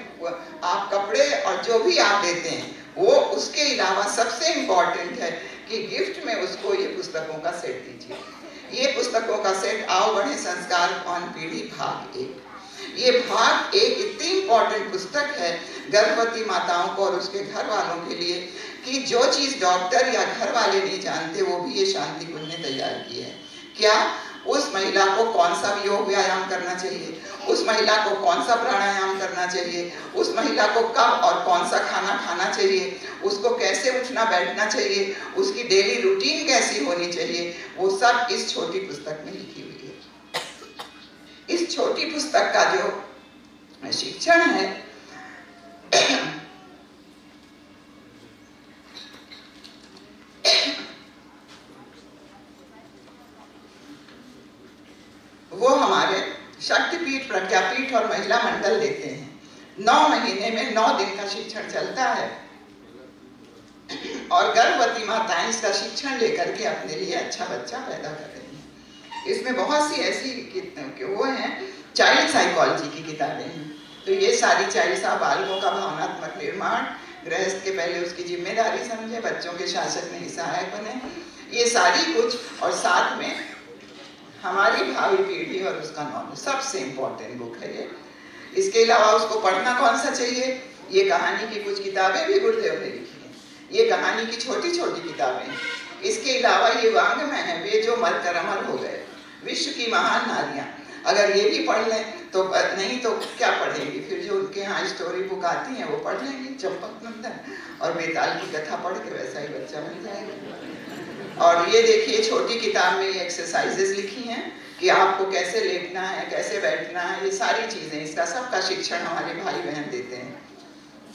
आप कपड़े और जो भी आप देते हैं वो, उसके अलावा सबसे इम्पोर्टेंट है कि गिफ्ट में उसको ये पुस्तकों का सेट दीजिए। ये पुस्तकों का सेट आओ बढ़े संस्कारवान पीढ़ी भाग 1। ये भाग 1 इतनी इम्पोर्टेंट पुस्तक है गर्भवती माताओं को और उसके घर वालों के लिए कि जो चीज डॉक्टर या घर वाले नहीं जानते वो भी ये शांति कुंज ने तैयार की है। क्या? उस महिला को कौन सा योग व्यायाम करना चाहिए, उस महिला को कौन सा प्राणायाम करना चाहिए, उस महिला को कब और कौन सा खाना खाना चाहिए, उसको कैसे उठना बैठना चाहिए, उसकी डेली रूटीन कैसी होनी चाहिए, वो सब इस छोटी पुस्तक में लिखी हुई है। इस छोटी पुस्तक का जो शिक्षण है वो हमारे शक्तिपीठ, प्रज्ञापीठ और महिला मंडल देते हैं। 9 महीने में 9 दिन का शिक्षण चलता है और गर्भवती माताएं इसका शिक्षण लेकर के अपने लिए अच्छा बच्चा पैदा कर रही हैं। इसमें बहुत सी ऐसी वो हैं, चाइल्ड साइकोलॉजी की किताबें हैं। तो ये सारी चाइल्ड बालकों का भावनात्मक निर्माण, गृहस्थ के पहले उसकी जिम्मेदारी समझे, बच्चों के शासक नहीं सहायक बने, ये सारी कुछ, और साथ में हमारी भावी पीढ़ी और उसका नॉलेज, सबसे इम्पोर्टेंट बुक है ये। इसके अलावा उसको पढ़ना कौन सा चाहिए? ये कहानी की कुछ किताबें भी गुरुदेव ने लिखी हैं, ये कहानी की छोटी छोटी किताबें हैं। इसके अलावा ये वांग्मय है, वे जो मर कर अमर हो गए, विश्व की महान नारियां, अगर ये भी पढ़ लें तो नहीं तो क्या पढ़ेंगी फिर? जो उनके यहाँ स्टोरी बुक आती हैं वो पढ़ लेंगी, चंपक नंदन और बेताल की कथा पढ़ के वैसा ही बच्चा बन जाएगा। और ये देखिए छोटी किताब में ये एक्सरसाइजेस लिखी हैं कि आपको कैसे लेटना है, कैसे बैठना है, ये सारी चीजें, इसका सबका शिक्षण हमारे भाई बहन देते हैं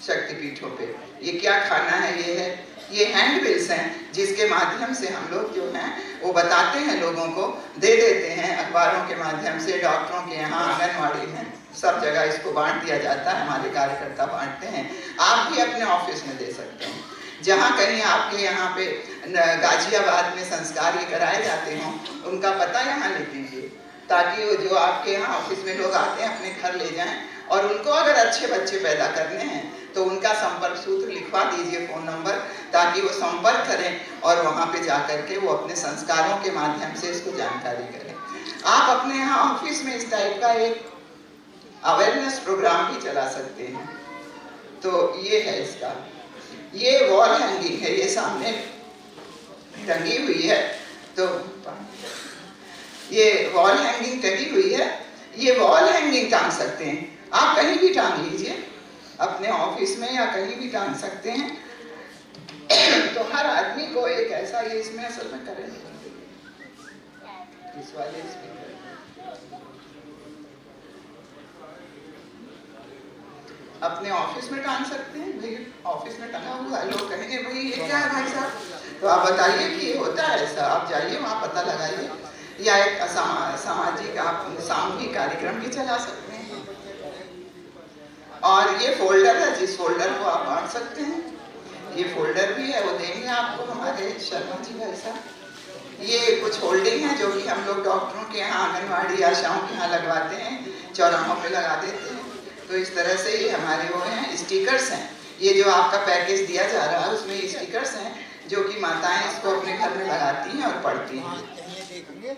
शक्तिपीठों पे। ये क्या खाना है, ये है, ये हैंड बिल्स हैं जिसके माध्यम से हम लोग जो हैं वो बताते हैं, लोगों को दे देते हैं अखबारों के माध्यम से, डॉक्टरों के यहाँ, आंगनवाड़ी आंगनवाड़ी में सब जगह इसको बांट दिया जाता है, हमारे कार्यकर्ता बांटते हैं। आप भी अपने ऑफिस में दे सकते हैं। जहाँ कहीं आपके यहाँ पे गाजियाबाद में संस्कार ये कराए जाते हों, उनका पता यहाँ लिख दीजिए, ताकि वो जो आपके यहाँ ऑफिस में लोग आते हैं अपने घर ले जाएं। और उनको अगर अच्छे बच्चे पैदा करने हैं तो उनका संपर्क सूत्र लिखवा दीजिए, फ़ोन नंबर, ताकि वो संपर्क करें और वहाँ पे जा कर के वो अपने संस्कारों के माध्यम से इसको जानकारी करें। आप अपने यहाँ ऑफिस में इस टाइप का एक अवेयरनेस प्रोग्राम भी चला सकते हैं। तो ये है इसका, ये वॉल हैंगिंग है, ये सामने टंगी हुई है। तो ये वॉल हैंगिंग टंगी हुई है, ये वॉल हैंगिंग टांग सकते हैं, आप कहीं भी टांग लीजिए, अपने ऑफिस में या कहीं भी टांग सकते हैं। तो हर आदमी को एक ऐसा, ये इसमें असल में करेंगे इस वाले स्पीकर, अपने ऑफिस में टांग सकते हैं। भाई ऑफिस में टंगा हुआ है, लोग कहेंगे भाई ये क्या है भाई साहब, तो आप बताइए कि ये होता है ऐसा, आप जाइए वहाँ पता लगाइए। या एक सामाजिक आप सामूहिक कार्यक्रम भी चला सकते हैं। और ये फोल्डर है, जिस फोल्डर को आप बांट सकते हैं, ये फोल्डर भी है, वो देंगे आपको हमारे शर्मा जी भाई साहब। ये कुछ होल्डिंग है जो कि हम लोग डॉक्टरों के यहाँ, आंगनवाड़ी आशाओं के यहाँ लगवाते हैं, चौराहों पे लगा देते हैं। तो इस तरह से ये हमारे वो हैं, स्टिकर्स हैं। ये जो आपका पैकेज दिया जा रहा है उसमें स्टिकर्स हैं जो कि माताएं इसको अपने घर में लगाती हैं और पढ़ती हैं।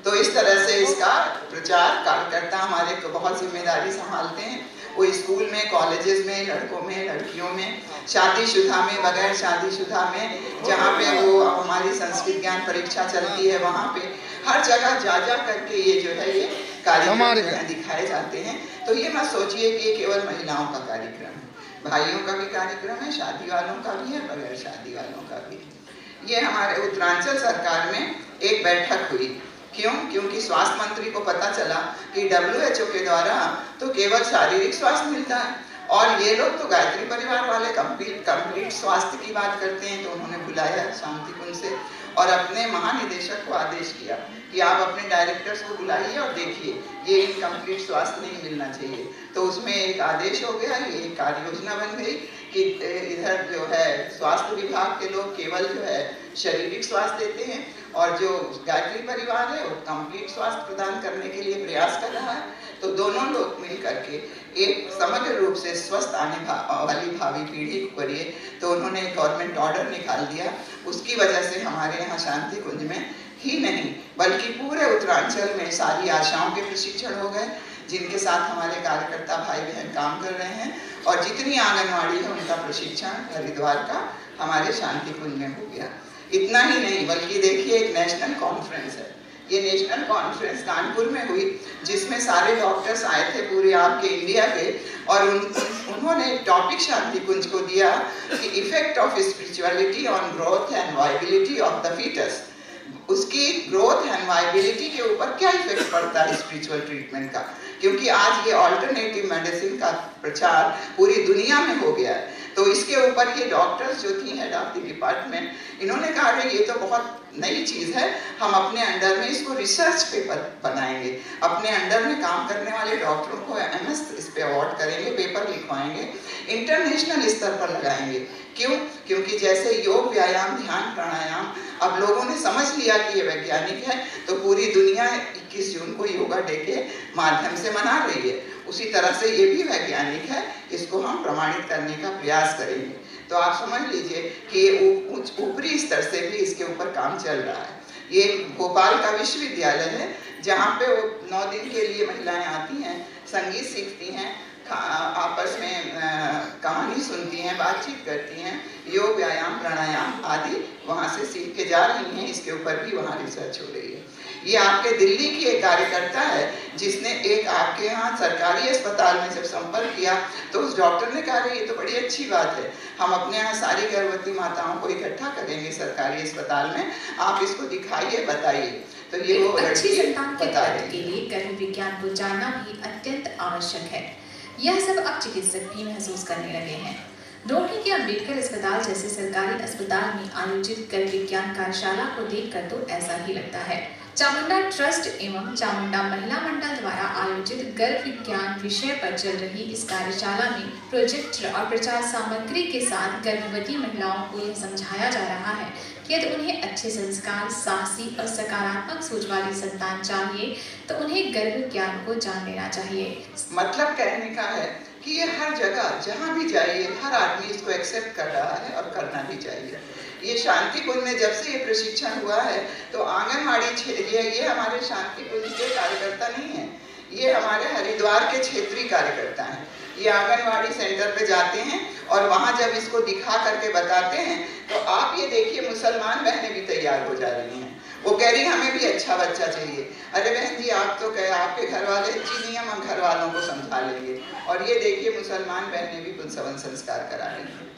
तो इस तरह से इसका प्रचार कार्यकर्ता हमारे को बहुत जिम्मेदारी संभालते हैं। वो स्कूल में, कॉलेजेस में, लड़कों में, लड़कियों में, शादीशुदा में, बगैर शादीशुदा में, जहाँ पे वो हमारी संस्कृत ज्ञान परीक्षा चलती है वहाँ पे हर जगह जा जा करके ये जो है ये कार्यक्रम दिखाए जाते हैं। तो ये मत सोचिए कि ये केवल महिलाओं का कार्यक्रम है, भाइयों का भी कार्यक्रम है, शादी वालों का भी है, बगैर शादी वालों का भी है। ये हमारे उत्तरांचल सरकार में एक बैठक हुई। क्यों? क्योंकि स्वास्थ्य मंत्री को पता चला कि WHO के द्वारा तो केवल शारीरिक स्वास्थ्य मिलता है और ये लोग तो गायत्री परिवार वाले कंप्लीट स्वास्थ्य की बात करते हैं। तो उन्होंने बुलाया शांति कुंज से और अपने महानिदेशक को आदेश किया कि आप अपने डायरेक्टर्स को बुलाइए और देखिए ये इनकम्प्लीट स्वास्थ्य नहीं मिलना चाहिए। तो उसमें एक आदेश हो गया, ये एक कार्य योजना बन गई कि इधर जो है स्वास्थ्य विभाग के लोग केवल जो है शारीरिक स्वास्थ्य देते हैं और जो गायत्री परिवार है वो कंप्लीट स्वास्थ्य प्रदान करने के लिए प्रयास कर रहा है। तो दोनों लोग मिल करके एक समग्र रूप से स्वस्थ आने वाली भावी पीढ़ी को करिए। तो उन्होंने गवर्नमेंट ऑर्डर निकाल दिया। उसकी वजह से हमारे यहाँ शांति कुंज में ही नहीं बल्कि पूरे उत्तरांचल में सारी आशाओं के प्रशिक्षण हो गए, जिनके साथ हमारे कार्यकर्ता भाई बहन काम कर रहे हैं। और जितनी आंगनवाड़ी है उनका प्रशिक्षण हरिद्वार का हमारे शांति कुंज में हो गया। इतना ही नहीं बल्कि देखिए एक नेशनल कॉन्फ्रेंस है, ये नेशनल कॉन्फ्रेंस कानपुर में हुई जिसमें सारे डॉक्टर्स आए थे पूरे आपके इंडिया के। और उन्होंने एक टॉपिक शांति कुंज को दिया कि effect of spirituality on growth and viability of the foetus. उसकी ग्रोथ एंड वायबिलिटी के ऊपर क्या इफेक्ट पड़ता है स्पिरिचुअल ट्रीटमेंट का, क्योंकि आज ये ऑल्टरनेटिव मेडिसिन का प्रचार पूरी दुनिया में हो गया है। तो इसके ऊपर ये डॉक्टर्स जो थी हेड ऑफ द डिपार्टमेंट, इन्होंने कहा कि ये तो बहुत नई चीज़ है, हम अपने अंडर में इसको रिसर्च पेपर बनाएंगे, अपने अंडर में काम करने वाले डॉक्टरों को MS इस पे अवार्ड करेंगे, पेपर लिखवाएंगे, इंटरनेशनल स्तर पर लगाएंगे। क्यों? क्योंकि जैसे योग, व्यायाम, ध्यान, प्राणायाम अब लोगों ने समझ लिया कि ये वैज्ञानिक है, तो पूरी दुनिया 21 जून को योगा डे के माध्यम से मना रही है। उसी तरह से ये भी वैज्ञानिक है, इसको हम प्रमाणित करने का प्रयास करेंगे। तो आप समझ लीजिए कि ऊपरी स्तर से भी इसके ऊपर काम चल रहा है। ये भोपाल का विश्वविद्यालय है जहाँ पे वो 9 दिन के लिए महिलाएं आती हैं, संगीत सीखती हैं, आपस में कहानी सुनती हैं, बातचीत करती हैं, योग, व्यायाम, प्राणायाम आदि वहाँ से सीख के जा रही हैं। इसके ऊपर भी वहाँ रिसर्च हो रही है। ये आपके दिल्ली की एक कार्यकर्ता है जिसने एक आपके यहाँ सरकारी अस्पताल में जब संपर्क किया तो उस डॉक्टर ने कहा ये तो बड़ी अच्छी बात है, हम अपने यहाँ सारी गर्भवती माताओं को इकट्ठा करेंगे सरकारी अस्पताल में, आप इसको दिखाइए, बताइए। तो ये वो अच्छी संतान के कार्य के लिए गर्भ विज्ञान को जानना भी अत्यंत आवश्यक है। यह सब अब चिकित्सक भी महसूस करने लगे हैं। रोहिणी के अम्बेडकर अस्पताल जैसे सरकारी अस्पताल में आयोजित गर्भ विज्ञान कार्यशाला को देखकर तो ऐसा ही लगता है चामुंडा ट्रस्ट एवं चामुंडा महिला मंडल द्वारा आयोजित गर्भ विज्ञान विषय पर चल रही इस कार्यशाला में प्रोजेक्टर और प्रचार सामग्री के साथ गर्भवती महिलाओं को यह समझाया जा रहा है कि यदि उन्हें अच्छे संस्कार, साहसी और सकारात्मक सोच वाली संतान चाहिए तो उन्हें गर्भ विज्ञान को जान लेना चाहिए। मतलब कहने का है कि ये हर जगह जहाँ भी जाइए हर आदमी इसको एक्सेप्ट कर रहा है और करना भी चाहिए। ये शांति कुंज में जब से ये प्रशिक्षण हुआ है तो आंगनवाड़ी ये हमारे शांति कुंज के कार्यकर्ता नहीं है, ये हमारे हरिद्वार के क्षेत्रीय कार्यकर्ता हैं। ये आंगनवाड़ी सेंटर पे जाते हैं और वहाँ जब इसको दिखा करके बताते हैं तो आप ये देखिए मुसलमान बहनें भी तैयार हो जा रही हैं। वो कह रही हमें भी अच्छा बच्चा चाहिए। अरे बहन जी आप तो कहे आपके घर वाले जी नहीं, हम घर वालों को समझा लेंगे। और ये देखिए मुसलमान बहनें भी पुंसवन संस्कार करा रही हैं।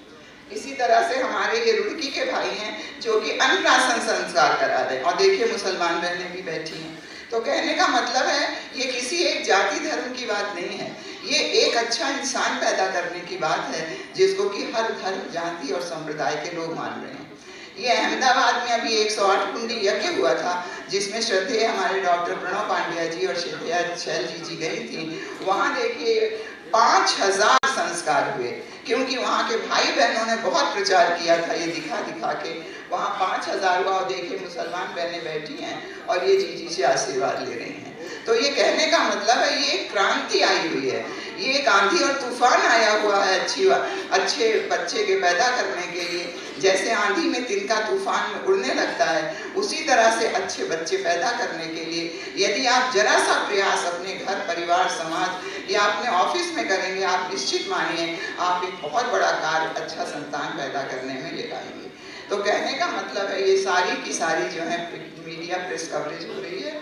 इसी तरह से हमारे ये रुड़की के भाई हैं जो कि अन्नप्राशन संस्कार करा रहे हैं और देखिए मुसलमान बहनें भी बैठी हैं। तो कहने का मतलब है ये किसी एक जाति धर्म की बात नहीं है, ये एक अच्छा इंसान पैदा करने की बात है जिसको कि हर धर्म, जाति और संप्रदाय के लोग मान रहे हैं। ये अहमदाबाद में अभी 108 कुंडी यज्ञ हुआ था जिसमें श्रद्धेय हमारे डॉक्टर प्रणव पांड्या जी और श्रद्धेया शैल जी गई थी। वहाँ देखिए 5000 संस्कार हुए क्योंकि वहाँ के भाई बहनों ने बहुत प्रचार किया था ये दिखा दिखा के। वहाँ 5000 हुआ और देखिए मुसलमान बहनें बैठी हैं और ये जी से आशीर्वाद ले रही हैं। तो ये कहने का मतलब है ये क्रांति आई हुई है, ये एक आंधी और तूफान आया हुआ है अच्छे बच्चे के पैदा करने के लिए। जैसे आंधी में तिनका तूफान में उड़ने लगता है उसी तरह से अच्छे बच्चे पैदा करने के लिए यदि आप जरा सा प्रयास अपने घर, परिवार, समाज या अपने ऑफिस में करेंगे आप निश्चित मानिए आप एक बहुत बड़ा कार्य, अच्छा संतान पैदा करने में लगाएंगे। तो कहने का मतलब है ये सारी की सारी जो है मीडिया प्रेस कवरेज हो रही है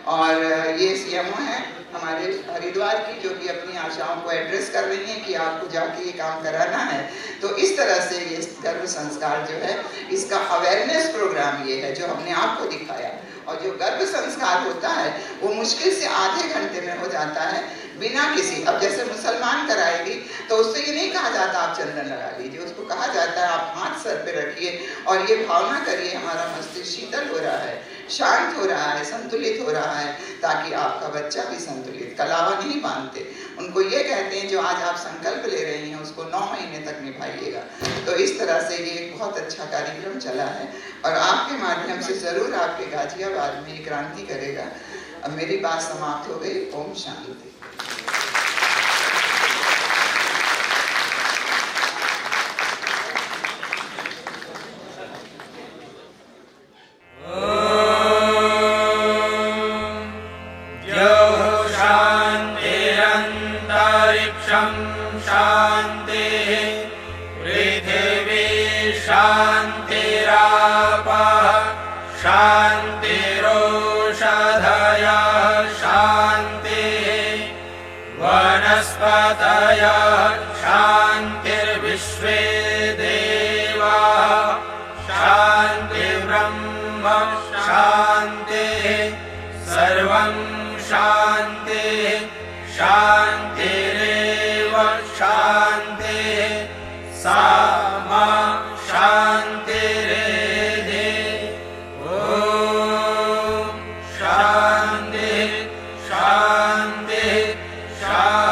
और ये सीएमओ है हमारे हरिद्वार की जो कि अपनी आशाओं को एड्रेस कर रही हैं कि आपको जाके ये काम कराना है। तो इस तरह से ये गर्भ संस्कार जो है इसका अवेयरनेस प्रोग्राम ये है जो हमने आपको दिखाया। और जो गर्भ संस्कार होता है वो मुश्किल से आधे घंटे में हो जाता है बिना किसी, अब जैसे मुसलमान कराएगी तो उससे ये नहीं कहा जाता आप चंदन लगा लीजिए, उसको कहा जाता है आप हाथ सर पे रखिए और ये भावना करिए हमारा मस्तिष्क शीतल हो रहा है, शांत हो रहा है, संतुलित हो रहा है ताकि आपका बच्चा भी संतुलित। कलावा नहीं बांधते, उनको ये कहते हैं जो आज आप संकल्प ले रही हैं उसको 9 महीने तक निभाइएगा। तो इस तरह से ये एक बहुत अच्छा कार्यक्रम चला है और आपके माध्यम से जरूर आपके गाजियाबाद में क्रांति करेगा। अब मेरी बात समाप्त हो गई। ओम शांति। शांतिर्विश्वे देवाः शांतिर्ब्रह्म शांतिः सर्वं शांतिः शांतिरेव शांतिः सा मा शांतिरेधि। ॐ शांतिः शांतिः शांतिः।